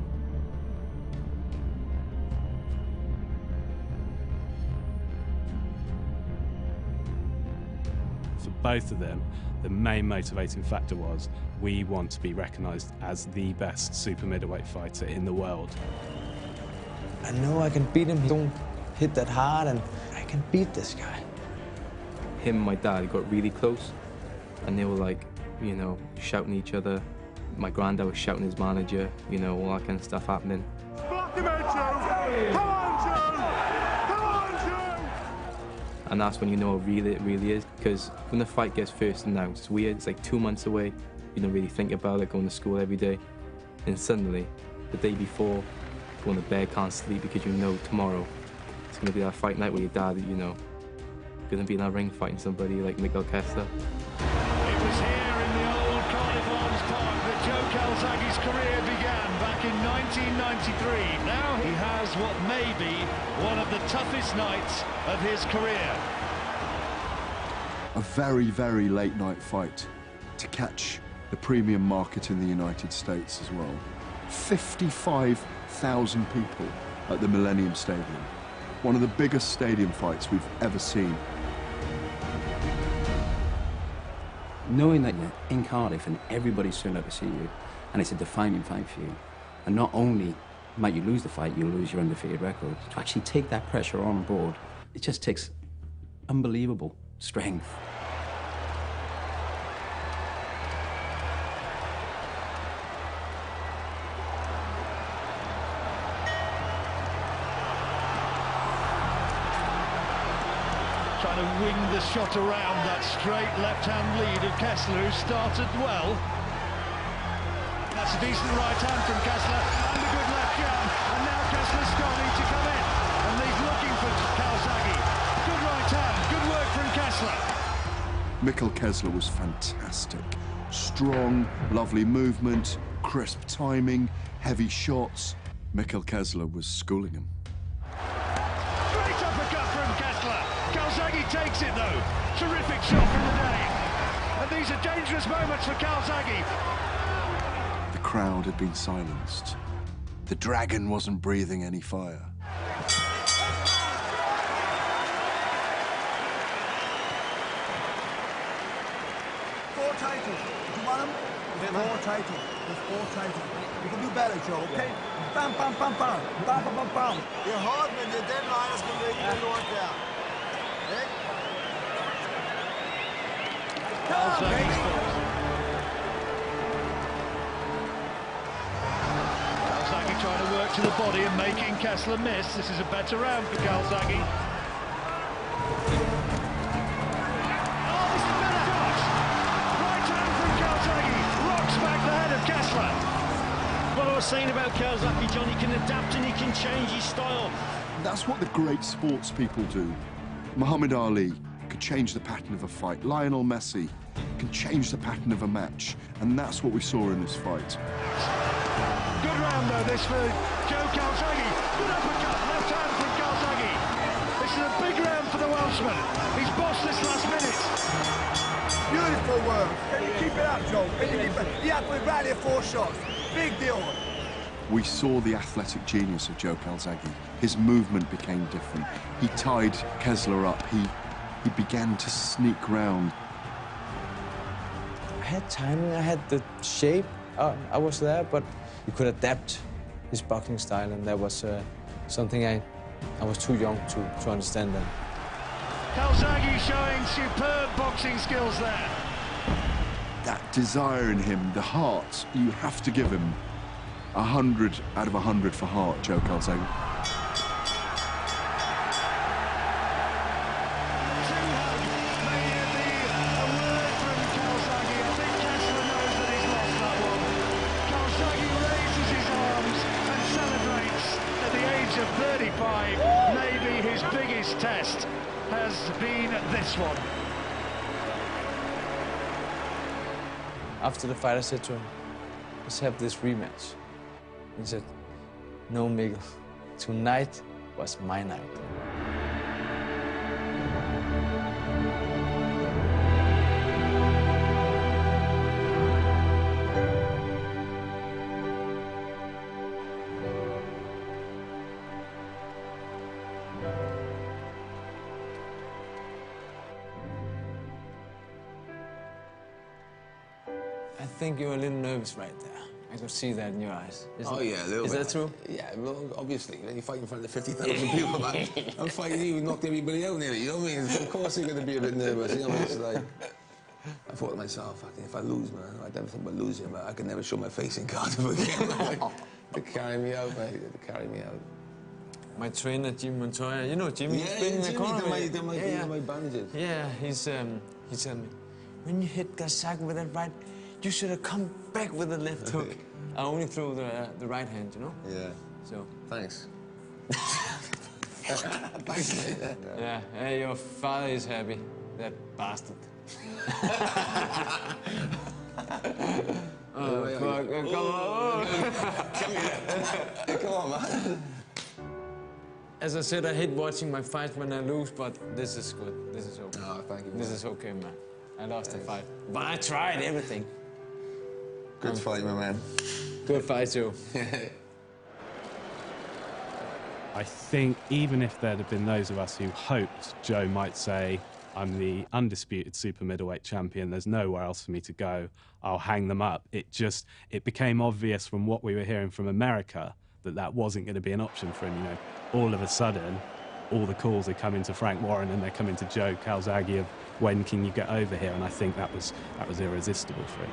For both of them, the main motivating factor was, we want to be recognised as the best super middleweight fighter in the world. I know I can beat him. He don't hit that hard, and I can beat this guy. Him and my dad got really close, and they were like, you know, shouting at each other. My granddad was shouting his manager, you know, all that kind of stuff happening. Block him out, Joe! Come on, Joe! Come on, Joe! And that's when you know how real it really is, because when the fight gets first announced, it's weird, it's like 2 months away, you don't really think about it, going to school every day, and suddenly, the day before, going to bed, can't sleep because you know tomorrow it's going to be that fight night with your dad that you know going to be in that ring fighting somebody like Mikkel Kessler. It was here in the old Cardiff Arms Park that Joe Calzaghe's career began back in 1993. Now he has what may be one of the toughest nights of his career. A very, very late night fight to catch the premium market in the United States as well. 55,000 people at the Millennium Stadium. One of the biggest stadium fights we've ever seen. Knowing that you're in Cardiff and everybody's turned up to see you, and it's a defining fight for you, and not only might you lose the fight, you'll lose your undefeated record. To actually take that pressure on board, it just takes unbelievable strength. Trying to wing the shot around that straight left-hand lead of Kessler, who started well. That's a decent right hand from Kessler, and a good left jab, and now Kessler's starting to come in, and he's looking for Calzaghe. Good right hand, good work from Kessler. Mikkel Kessler was fantastic. Strong, lovely movement, crisp timing, heavy shots. Mikkel Kessler was schooling him. Great uppercut from Kessler. Calzaghe takes it though. Terrific shot from the Dane. And these are dangerous moments for Calzaghe. The crowd had been silenced. The dragon wasn't breathing any fire. Four titles. Do you want them? Four titles. There's 4 titles. You can do better, Joe, okay? Bam, bam, bam, bam. Bam, bam, bam, bam. You're hard, man. Your deadline is going to be you want down. Okay? Come on, baby. Calzaghe trying to work to the body and making Kessler miss. This is a better round for Calzaghe. What I was saying about Calzaghe, John, he can adapt and he can change his style. That's what the great sports people do. Muhammad Ali could change the pattern of a fight. Lionel Messi can change the pattern of a match. And that's what we saw in this fight. Good round, though, this for Joe Calzaghe. Good uppercut, left hand from Calzaghe. This is a big round for the Welshman. He's bossed this last minute. Beautiful work. Can you keep it up, Joe? Can you keep it? Yeah, we rallied 4 shots. Big deal. We saw the athletic genius of Joe Calzaghe. His movement became different. He tied Kessler up. He began to sneak round. I had timing, I had the shape. I was there, but you could adapt his boxing style, and that was something I was too young to understand then. Calzaghe showing superb boxing skills there. That desire in him, the heart, you have to give him 100 out of 100 for heart, Joe Calzaghe. Of 35, maybe his biggest test has been this one. After the fight, I said to him, let's have this rematch. He said, no, Mikkel, tonight was my night. I think you're a little nervous right there. I could see that in your eyes. Yeah, a little bit. Is that true? Yeah, well, obviously. When you fight in front of 50,000 people, man, I'm fighting you, knocked everybody out nearly, you know what I mean? Of course you're going to be a bit nervous, you know what I mean? It's like, I thought to myself, if I lose, man, I never think about losing, but I could never show my face in Cardiff again. They carry me out, mate. They carry me out. my trainer, Jim Montoya. You know Jimmy? Yeah, He's been in the corner. my bandages. Yeah, he said me, when you hit Calzaghe with that right, you should have come back with the left hook. I only threw the right hand, you know? Yeah. So. Thanks. Yeah, hey, your father is happy. That bastard. Oh, fuck. Come on. Come on, man. As I said, I hate watching my fights when I lose, but this is good. This is okay. Oh, thank you. This is okay, man. I lost the fight. But I tried everything. Good fight, my man. Good fight, too. I think even if there'd have been those of us who hoped Joe might say, I'm the undisputed super middleweight champion, there's nowhere else for me to go, I'll hang them up. It became obvious from what we were hearing from America that wasn't going to be an option for him. You know, all of a sudden, all the calls are coming to Frank Warren and they're coming to Joe Calzaghe of when can you get over here? And I think that was irresistible for him.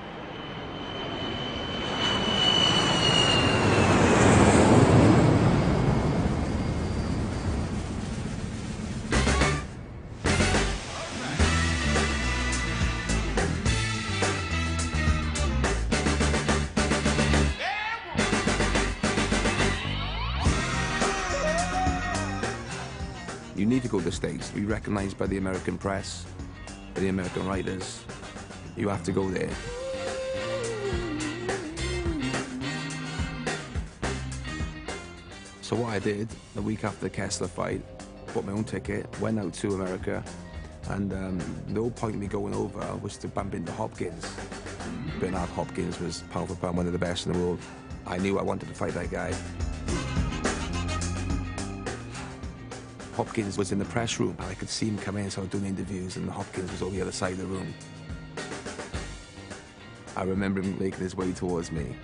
You need to go to the States, be recognized by the American press, by the American writers. You have to go there. So what I did, the week after the Kessler fight, bought my own ticket, went out to America, and the whole point of me going over was to bump into Hopkins. Bernard Hopkins was pound for pound one of the best in the world. I knew I wanted to fight that guy. Hopkins was in the press room, and I could see him come in, so I was doing interviews, and Hopkins was on the other side of the room. I remember him making his way towards me.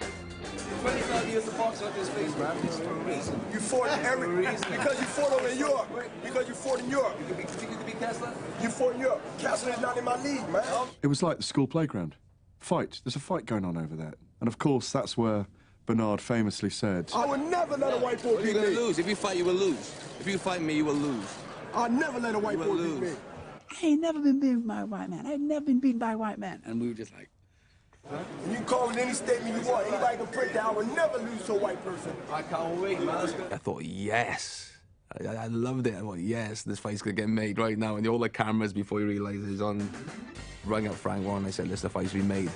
25 years of box on this face, man. It's for a reason. You fought in every reason. Because you fought over in Europe. Because you fought in Europe. You could be Kessler? You fought in Europe. Kessler is not in my league, man. It was like the school playground. Fight. There's a fight going on over there. And of course, that's where Bernard famously said, I would never let a white boy beat me. You're going to lose. If you fight, you will lose. If you fight me, you will lose. I'll never let a white boy beat me. I ain't never been beaten by a white man. I ain't never been beaten by a white man. And we were just like... You can call it any statement you want. Anybody can print that I would never lose to a white person. I can't wait, man. I thought, yes. I loved it. I thought, yes, this fight's going to get made right now. And all the cameras, before you realise it's on, rang up Frank Warren. I said, listen, the fight's been made.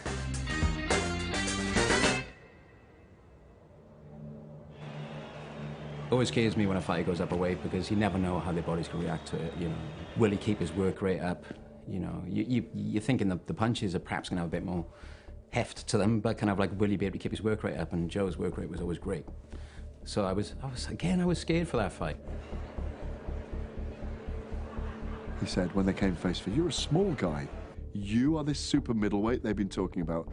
It always scares me when a fighter goes up a weight because you never know how their bodies can react to it, you know. Will he keep his work rate up? You know, you're thinking the punches are perhaps going to have a bit more heft to them, but kind of like, will he be able to keep his work rate up? And Joe's work rate was always great. So I was scared for that fight. he said when they came face to face, you're a small guy. You are this super middleweight they've been talking about.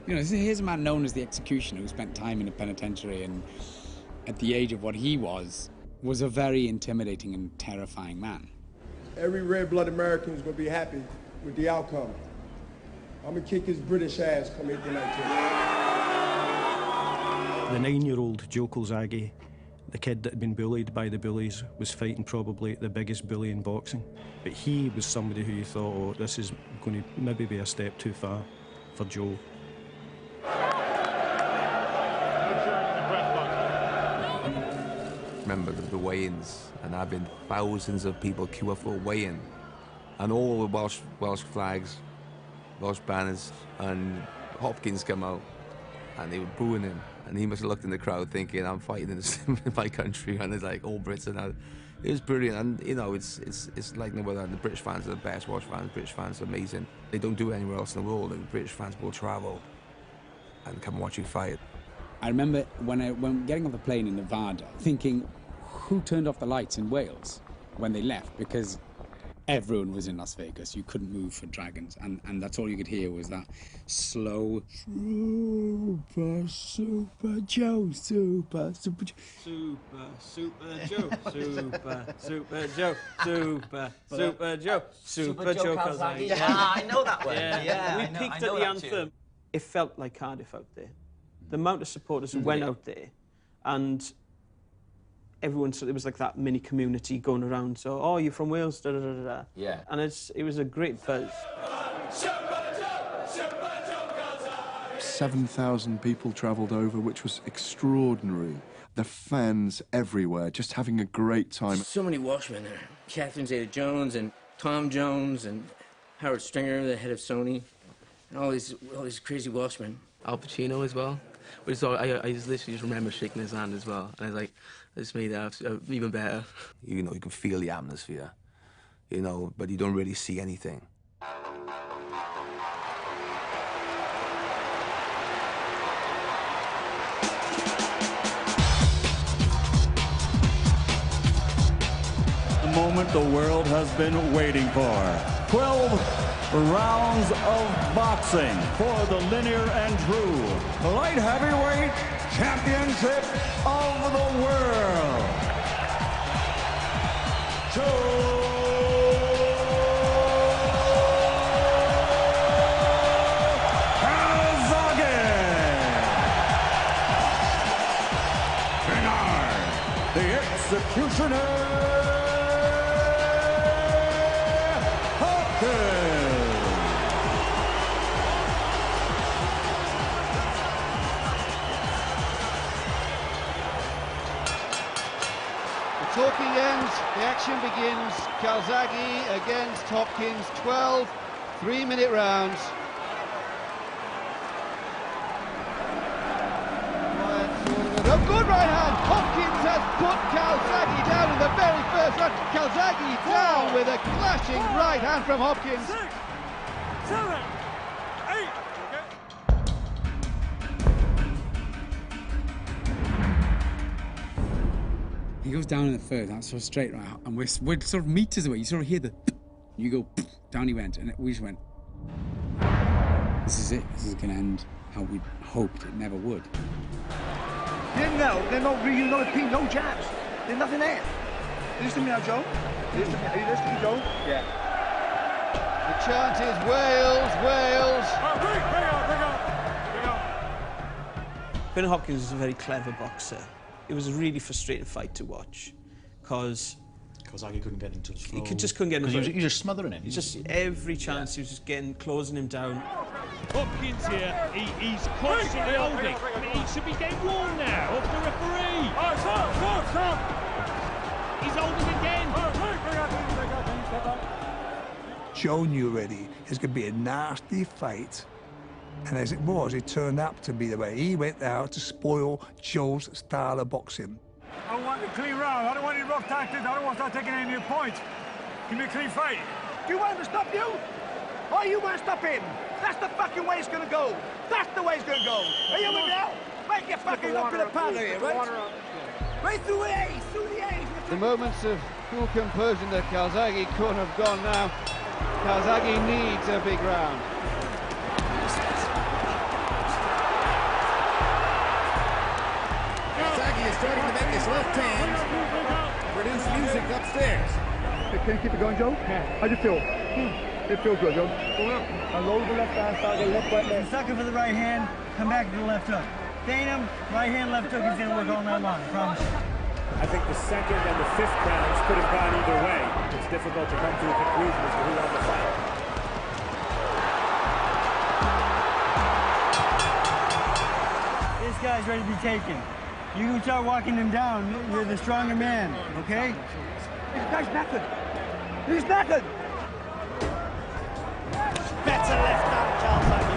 You know, here's a man known as the Executioner who spent time in a penitentiary and at the age of what he was a very intimidating and terrifying man. Every red-blooded American is going to be happy with the outcome. I'm going to kick his British ass come 8 tonight. The 9-year-old Joe Calzaghe, the kid that had been bullied by the bullies, was fighting probably the biggest bully in boxing. But he was somebody who you thought, oh, this is going to maybe be a step too far for Joe. Remember the weigh-ins, and I've been thousands of people queue up for a weigh-in, and all the Welsh flags, Welsh banners, and Hopkins come out, and they were booing him, and he must have looked in the crowd thinking, I'm fighting in my country, and it's like all Brits and that. It was brilliant, and you know, it's like no other. The British fans are the best. Welsh fans, British fans are amazing. They don't do it anywhere else in the world. And British fans will travel and come watch you fight. I remember when getting off the plane in Nevada, thinking, who turned off the lights in Wales when they left? Because everyone was in Las Vegas. You couldn't move for Dragons, and that's all you could hear was that slow, super Joe, super Joe, super Joe, super Joe, super Joe Calzaghe. Yeah, I know that one. Yeah, we peaked at the anthem. It felt like Cardiff out there. The amount of supporters who went out there, and everyone, so it was like that mini community going around. So, oh, you're from Wales, da da da da. Yeah. And it was a great buzz. 7,000 people travelled over, which was extraordinary. The fans everywhere, just having a great time. So many Welshmen there. Catherine Zeta-Jones and Tom Jones and Howard Stringer, the head of Sony, and all these crazy Welshmen. Al Pacino as well. Which is all, I just literally just remember shaking his hand as well. And I was like, this made that even better. You know, you can feel the atmosphere, you know, but you don't really see anything. The moment the world has been waiting for. 12 rounds of boxing for the linear and true light heavyweight championship of the world. Calzaghe. Bernard, the executioner. Talking ends, the action begins. Calzaghe against Hopkins, 12 3-minute rounds. A good right hand. Hopkins has put Calzaghe down in the very first round. Calzaghe down with a clashing right hand from Hopkins. 6, 7, 8. He goes down in the third, that's so straight, right? And we're sort of meters away. You sort of hear the, you go, down he went, and we just went, this is it. This is going to end how we hoped it never would. They're not really, not a team, no jabs. There's nothing there. Listen to me now, Joe. Are you listening to Joe? Yeah. The chant is Wales, Wales. Bring on. Ben Hopkins is a very clever boxer. It was a really frustrating fight to watch, because Calzaghe couldn't get into the flow. He just couldn't get into Because he was just smothering him. He's just every chance he was just closing him down. Hopkins here, he's constantly holding. I mean, he should be getting warned now of the referee. Stop. He's holding again. Joe knew already it's going to be a nasty fight. And as it was, it turned out to be the way. He went out to spoil Joe's style of boxing. I want a clean round. I don't want any rough tactics. I don't want to start taking any new points. Give me a clean fight. Do you want him to stop you? Or you want to stop him? That's the fucking way it's going to go. That's the way it's going to go. Are you with me now? Make your fucking up in a powder here, right? Right through the A's, The moments of cool composure that Calzaghe could have gone now. Calzaghe needs a big round. Is starting to make his left hand produce music upstairs. Can you keep it going, Joe? Yeah. How'd you feel? It feels good, Joe. I load the left hand, start getting left, right, left. Sucker for the right hand, come back to the left hook. Dane him, right hand, left hook, he's going to work all night long, I promise. I think the second and the fifth rounds could have gone either way. It's difficult to come to a conclusion as to who won the fight. This guy's ready to be taken. You can start walking him down. You're the stronger man, okay? This guy's knackered. He's knackered. Better left arm, Calzaghe.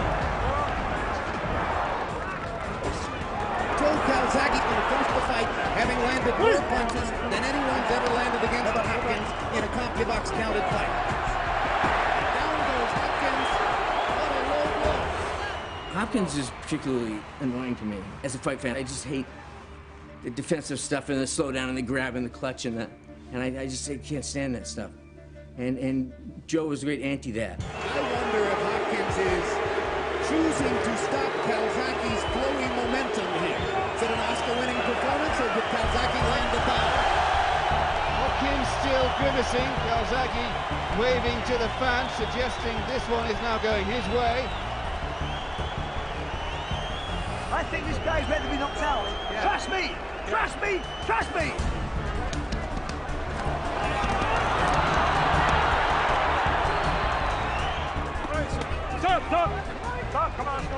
Joe Calzaghe will finish the fight having landed more punches than anyone's ever landed against Hopkins in a CompuBox counted fight. Down goes Hopkins. What a low blow. Hopkins is particularly annoying to me as a fight fan. I just hate the defensive stuff and the slowdown and the grab and the clutch and I just can't stand that stuff. And Joe was a great anti that. I wonder if Hopkins is choosing to stop Calzaghe's flowing momentum here. Is it an Oscar-winning performance, or did Calzaghe land the foul? Hopkins still grimacing. Calzaghe waving to the fans, suggesting this one is now going his way. I think this guy's ready to be knocked out. Yeah. Trust me! Trust me! Trust me! Stop! Stop, come on, go.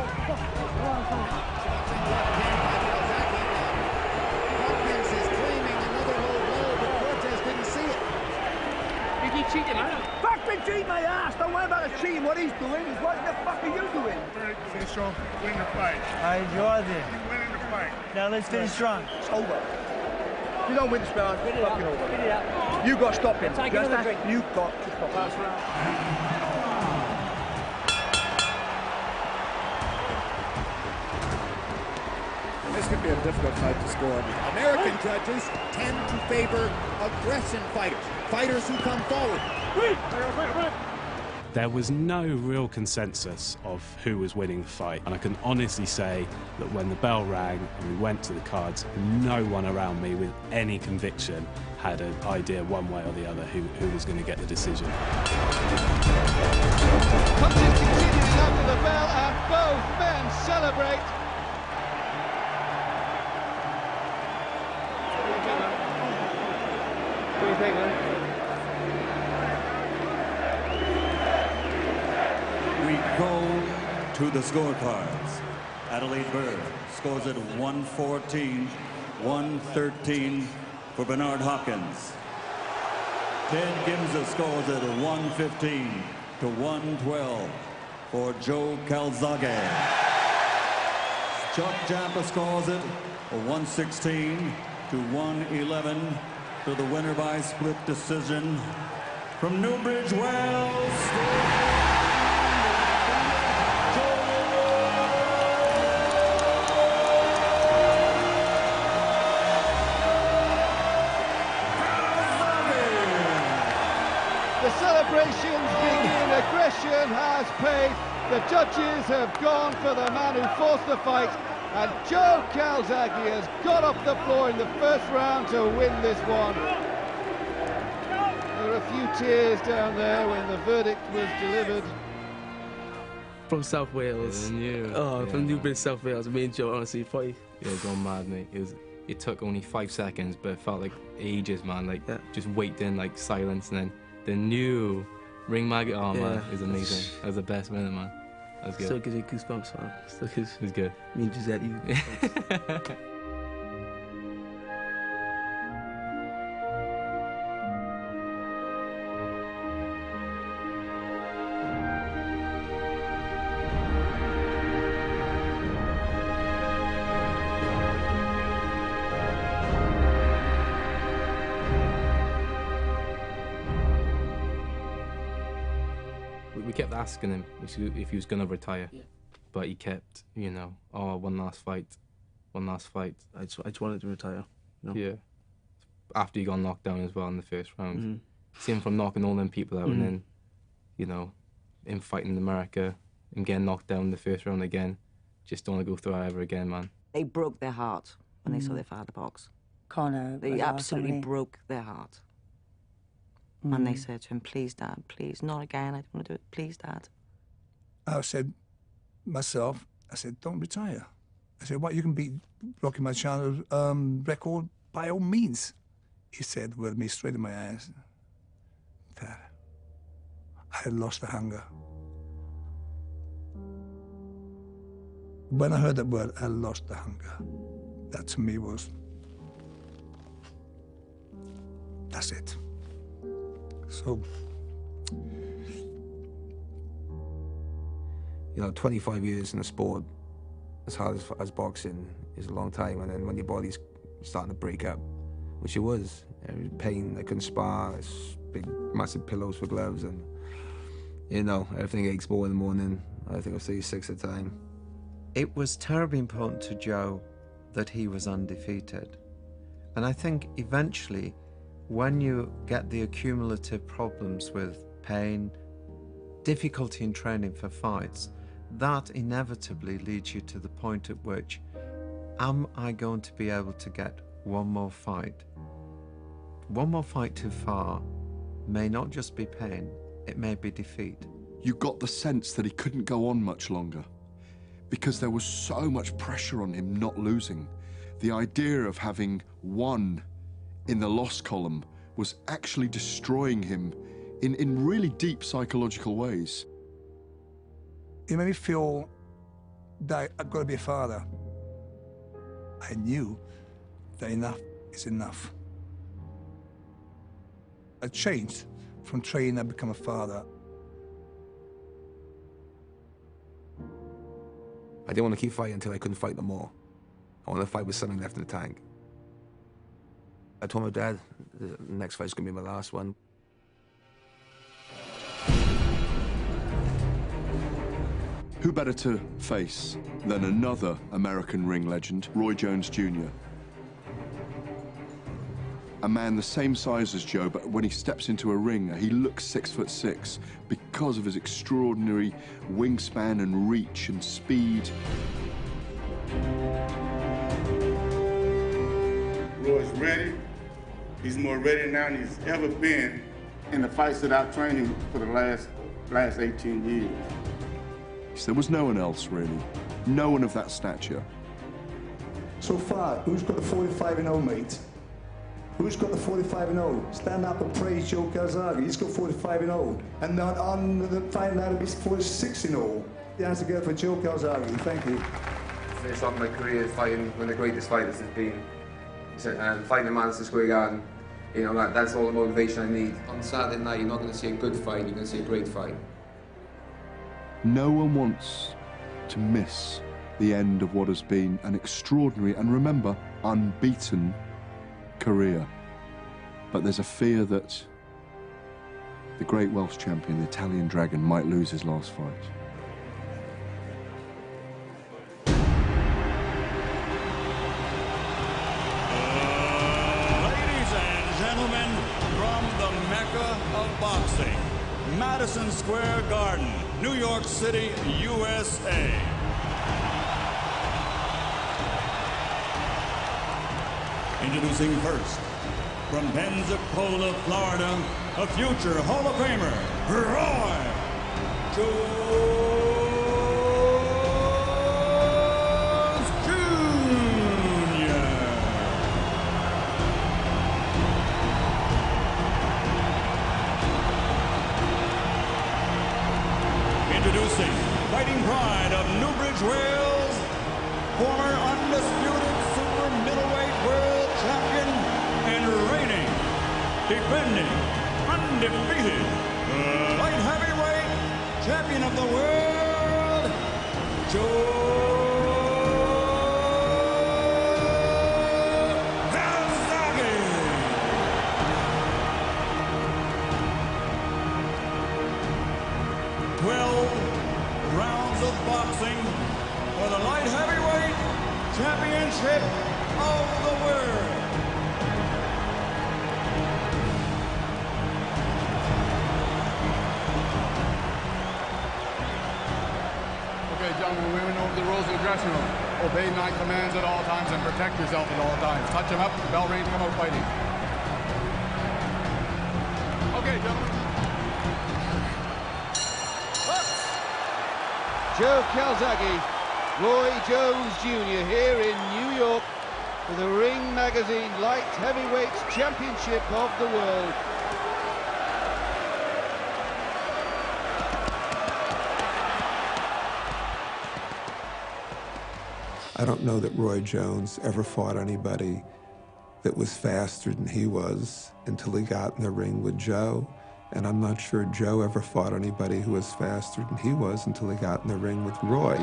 Hopkins is claiming another low blow, but Cortez didn't see it. Did he cheat him, man? Fucking cheat my ass! Don't worry about the cheating. What he's doing is what the fuck are you doing? Finish strong, win the fight. I enjoyed it. You're winning the fight. Now let's finish strong. It's over. If you don't win the spell, it's fucking over. You got to stop him. Take another drink. You got to stop him. Last round. This could be a difficult fight to score. American judges tend to favor aggression fighters, fighters who come forward. There was no real consensus of who was winning the fight, and I can honestly say that when the bell rang and we went to the cards, no one around me with any conviction had an idea one way or the other who was going to get the decision. Punches continuing after the bell, and both men celebrate. What do you think, man? We go to the scorecards. Adelaide Bird scores at 114, 113 for Bernard Hopkins. Ted Gimza scores at 115 to 112 for Joe Calzaghe. Chuck Jampa scores it 116 to 111 to the winner by split decision from Newbridge, Wales. The celebrations begin. Aggression has paid. The judges have gone for the man who forced the fight, and Joe Calzaghe has got off the floor in the first round to win this one. There were a few tears down there when the verdict was delivered. From South Wales. From Newbridge, South Wales. Me and Joe, honestly, probably. Yeah, gone mad, mate. It took only 5 seconds, but it felt like ages, man. Like, just waiting, like, silence, and then the new ring maggot. Oh, man, it was amazing. That was the best minute, man. That was good. Still gives you goosebumps, man. Still gives. It was good. Me and Giuseppe. We kept asking him if he was going to retire, but he kept, you know, oh, one last fight. I just wanted to retire. You know? Yeah. After he got knocked down as well in the first round. See him from knocking all them people out and then, you know, him fighting in America and getting knocked down in the first round again. Just don't want to go through that ever again, man. They broke their heart when they saw their father box. Connor. They absolutely broke their heart. And they said to him, please, Dad, please, not again, I don't want to do it, please, Dad. I said, myself, don't retire. I said, what, you can beat Rocky Marciano's record by all means. He said with me straight in my eyes, Dad, I had lost the hunger. When I heard that word, I lost the hunger. That to me was, that's it. So, you know, 25 years in the sport, as hard as boxing, is a long time. And then when your body's starting to break up, which it was, pain, I couldn't spar, big, massive pillows for gloves, and, you know, everything aches more in the morning. I think I was 36 at the time. It was terribly important to Joe that he was undefeated. And I think eventually, when you get the accumulative problems with pain, difficulty in training for fights, that inevitably leads you to the point at which, am I going to be able to get one more fight? One more fight too far may not just be pain, it may be defeat. You got the sense that he couldn't go on much longer because there was so much pressure on him not losing. The idea of having won in the loss column was actually destroying him in really deep psychological ways. It made me feel that I've got to be a father. I knew that enough is enough. I changed from training to become a father. I didn't want to keep fighting until I couldn't fight no more. I wanted to fight with something left in the tank. I told my dad, the next fight's gonna be my last one. Who better to face than another American ring legend, Roy Jones Jr.? A man the same size as Joe, but when he steps into a ring, he looks 6'6" because of his extraordinary wingspan and reach and speed. Roy's ready. He's more ready now than he's ever been in the fights that I've trained him for the last 18 years. There was no one else, really. No one of that stature. So far, who's got the 45-0, mate? Who's got the 45-0? Stand up and praise Joe Calzaghe. He's got 45-0. And on the final ladder, he's 46-0. The answer goes for Joe Calzaghe. Thank you. Finished off my career fighting one of the greatest fighters has been. And fighting in Madison Square Garden, you know, that's all the motivation I need. On Saturday night, you're not going to see a good fight, you're going to see a great fight. No one wants to miss the end of what has been an extraordinary and, remember, unbeaten career. But there's a fear that the great Welsh champion, the Italian Dragon, might lose his last fight. Ladies and gentlemen, from the Mecca of boxing, Madison Square Garden, New York City, USA. Introducing first, from Pensacola, Florida, a future Hall of Famer, Roy Jones Jr. Introducing, fighting pride of Newbridge, Wales, former undisputed super middleweight world champion and reigning, defending, undefeated, light heavyweight champion of the world, Joe Calzaghe. 12 rounds of boxing for the light heavyweight championship of the world. Okay, gentlemen, we went over the rules of the dressing room. Obey my commands at all times and protect yourself at all times. Touch him up, bell ring, come out fighting. Okay, gentlemen. Joe Calzaghe, Roy Jones Jr. here in New York for the Ring Magazine Light Heavyweights Championship of the World. I don't know that Roy Jones ever fought anybody that was faster than he was until he got in the ring with Joe. And I'm not sure Joe ever fought anybody who was faster than he was until he got in the ring with Roy.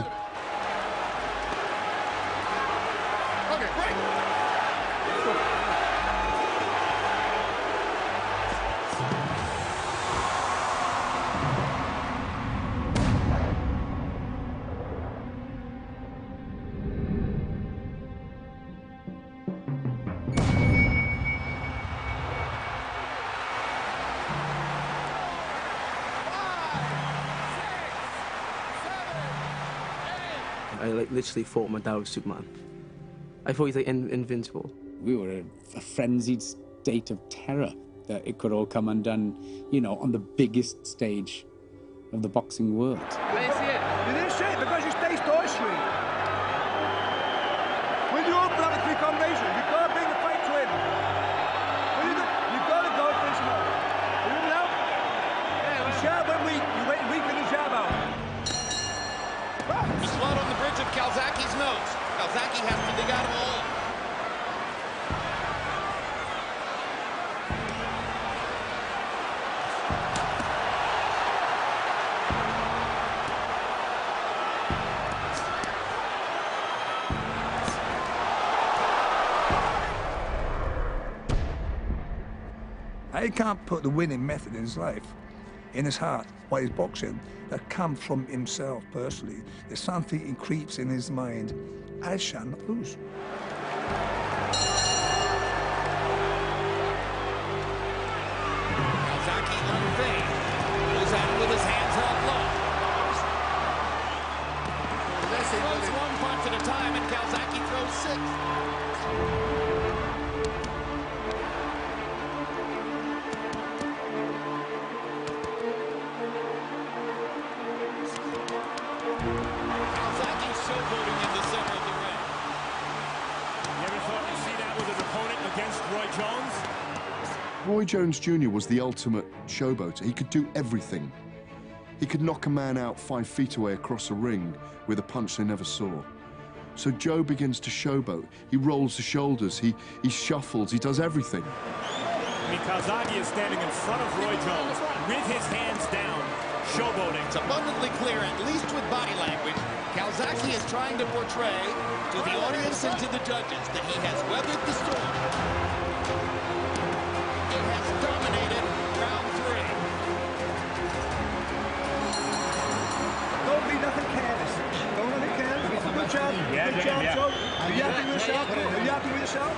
I literally thought my dad was Superman. I thought he's like invincible. We were in a frenzied state of terror that it could all come undone, you know, on the biggest stage of the boxing world. You didn't say it because you stay so straight. When you open up a three combination, you gotta bring the fight to it. You gotta go and finish him off. You know? You jab when weak, you wait weak and you jab out. after they got them all. He can't put the winning method in his life, in his heart, while he's boxing, that comes from himself personally. There's something that creeps in his mind. I shall not lose. Calzaghe unfazed. Goes at it with his hands held low. Throws one punch at a time, and Calzaghe throws 6. Roy Jones Jr. was the ultimate showboater. He could do everything. He could knock a man out 5 feet away across a ring with a punch they never saw. So Joe begins to showboat. He rolls the shoulders, he shuffles, he does everything. I mean, Calzaghe is standing in front of Roy Jones with his hands down, showboating. It's abundantly clear, at least with body language, Calzaghe is trying to portray to the audience and to the judges that he has weathered the storm. He has dominated round 3. Don't be nothing careless. Don't be nothing careless. Good job. Good job, Joe. Are you happy with yourself? Are you happy with yourself?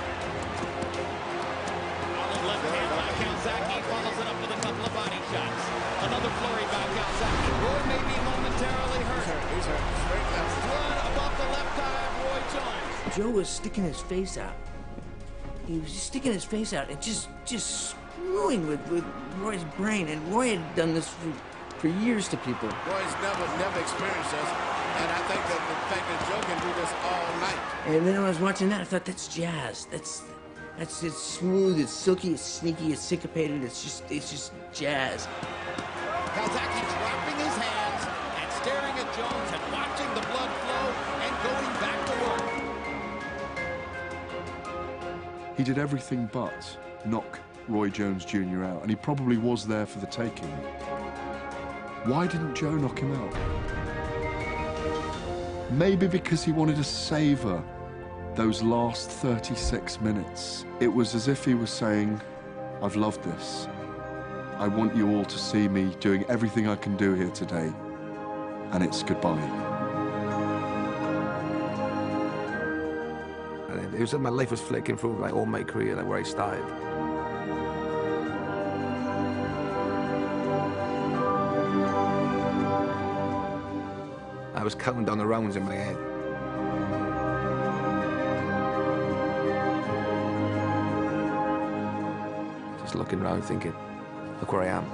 Left hand by Calzaghe, follows it up with a couple of body shots. Another flurry by Calzaghe. Roy may be momentarily hurt. He's hurt. Straight left. Blood above the left eye of Roy Jones. Joe was sticking his face out. He was just sticking his face out and just screwing with Roy's brain. And Roy had done this for years to people. Roy's never experienced this, and I think that the fact that Joe can do this all night. And then when I was watching that, I thought, that's jazz. It's smooth, it's silky, it's sneaky, it's syncopated. It's just jazz. Calzaghe dropping his hands and staring at Jones and watching the blood flow and going back to work. He did everything but knock Roy Jones Jr. out, and he probably was there for the taking. Why didn't Joe knock him out? Maybe because he wanted to savor those last 36 minutes. It was as if he was saying, I've loved this. I want you all to see me doing everything I can do here today, and it's goodbye. And it was like my life was flicking through like all my career, like where I started. I was counting down the rounds in my head. Just looking around thinking, look where I am.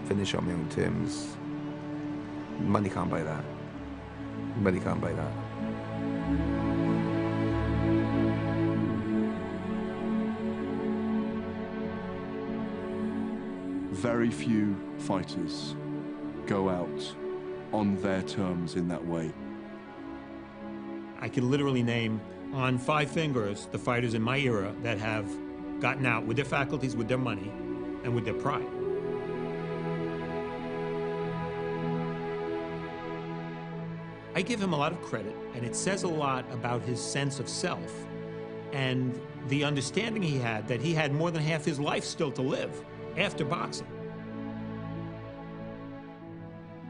Finish on my own terms. Money can't buy that. Money can't buy that. very few fighters go out on their terms in that way. I could literally name on 5 fingers the fighters in my era that have gotten out with their faculties, with their money, and with their pride. I give him a lot of credit, and it says a lot about his sense of self and the understanding he had that he had more than half his life still to live after boxing.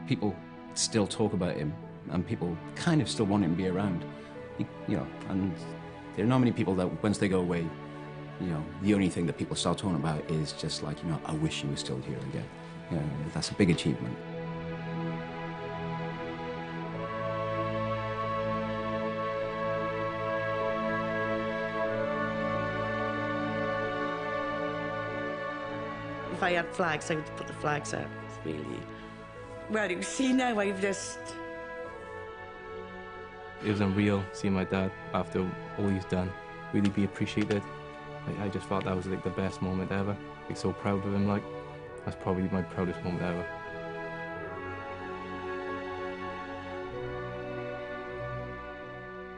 People still talk about him, and people kind of still want him to be around. You know, and there are not many people that once they go away, you know, the only thing that people start talking about is just like, you know, I wish he was still here again. You know, that's a big achievement. If I had flags, I would put the flags out. It's really... Well, you see now, I've just... It was unreal seeing my dad, after all he's done, really be appreciated. I just felt that was like the best moment ever. Like, so proud of him, like. That's probably my proudest moment ever.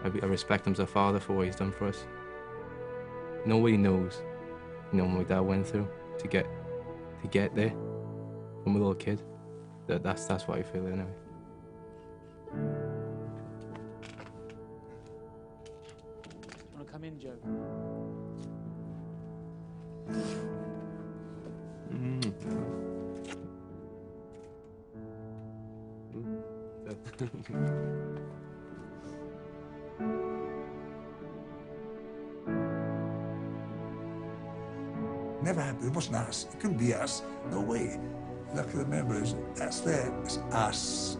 I respect him as a father for what he's done for us. Nobody knows, you know, what my dad went through to get there from a little kid. That's what I feel anyway. Want to come in, Joe? Never happened. It wasn't us. It couldn't be us. No way. Lucky the members, that's there. It's us.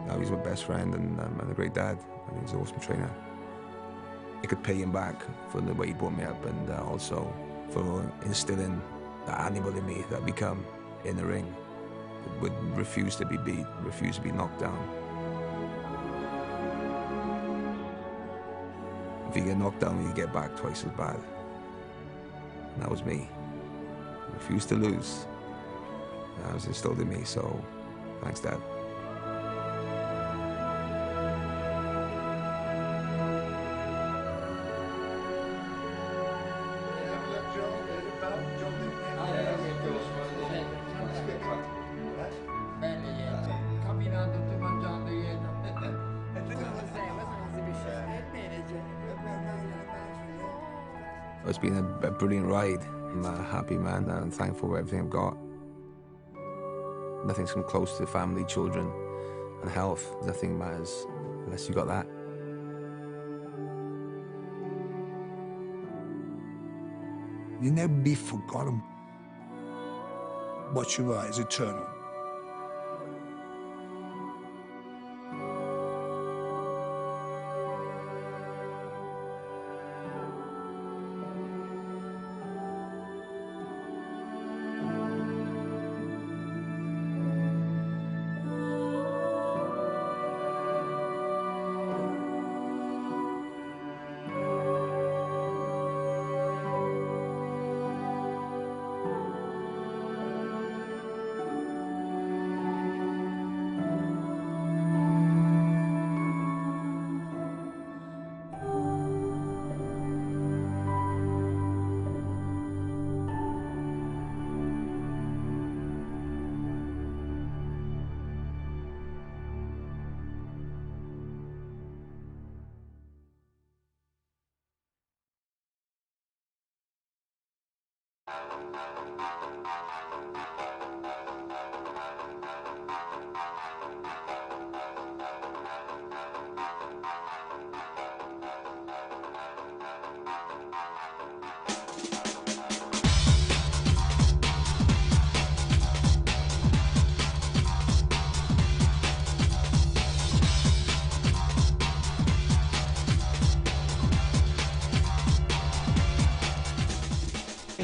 Now he's my best friend and a great dad. And he's an awesome trainer. I could pay him back for the way he brought me up and also for instilling that animal in me that I become in the ring. Would refuse to be beat, refuse to be knocked down. If you get knocked down, you get back twice as bad. And that was me. I refused to lose. That was instilled in me, so thanks, Dad. It's been a brilliant ride. I'm a happy man and I'm thankful for everything I've got. Nothing's come close to family, children, and health. Nothing matters unless you got that. You never be forgotten. What you are is eternal.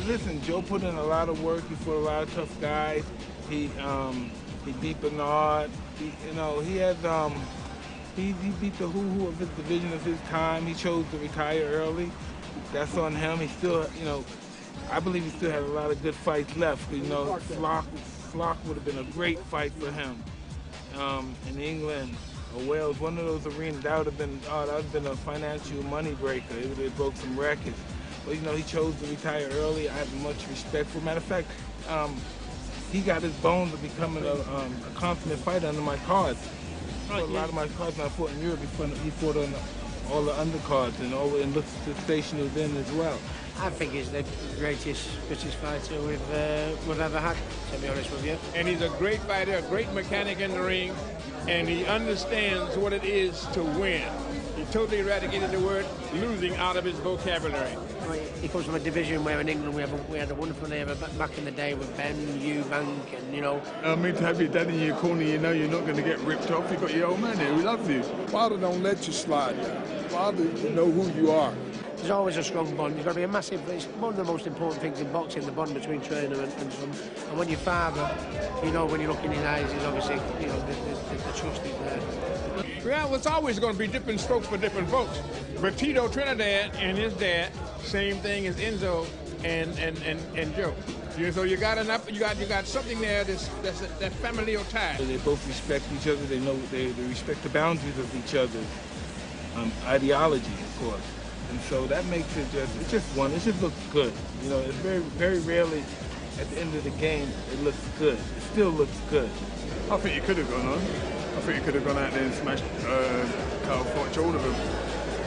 Listen, Joe put in a lot of work. He fought a lot of tough guys. He beat Bernard. He beat the who of his division of his time. He chose to retire early. that's on him. He still, you know, I believe he still has a lot of good fights left. You know, Flock would have been a great fight for him in England or Wales. One of those arenas, that would have been a financial money breaker. It would have broke some records. But you know, he chose to retire early. I have much respect for him. Matter of fact, he got his bones of becoming a consummate fighter under my cards. A lot of my cards when I fought in Europe, he fought on all the undercards and looked at the station he was in as well. I think he's the greatest British fighter we've ever had, to be honest with you. And he's a great fighter, a great mechanic in the ring, and he understands what it is to win. He totally eradicated the word losing out of his vocabulary. He comes from a division where in England we had a wonderful era back in the day with Benn, Eubank, and you know. I mean, to have your dad in your corner, you know you're not going to get ripped off. You've got your old man here who loves you. Father don't let you slide. Father, you know who you are. There's always a strong bond. You've got to be a massive. It's one of the most important things in boxing, the bond between trainer and son. And when your father, you know, when you look in his eyes, he's obviously, you know, the trust is there. Well, it's always going to be different strokes for different folks. But Tito Trinidad and his dad, same thing as Enzo and Joe. So you got enough. You got something there that's that familial tie. They both respect each other. They know they respect the boundaries of each other's ideology, of course. And so that makes it just looks good. You know, it's very rarely at the end of the game it looks good. It still looks good. I think you could have gone on. I think you could have gone out there and smashed Carl Froch, all of them.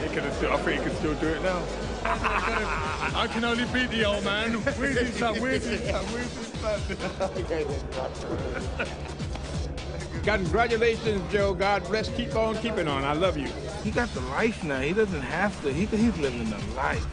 I think he could still do it now. I can only beat the old man. Where's his son? Where's his son? Congratulations, Joe. God bless. Keep on keeping on. I love you. He got the life now. He doesn't have to. He's living the life.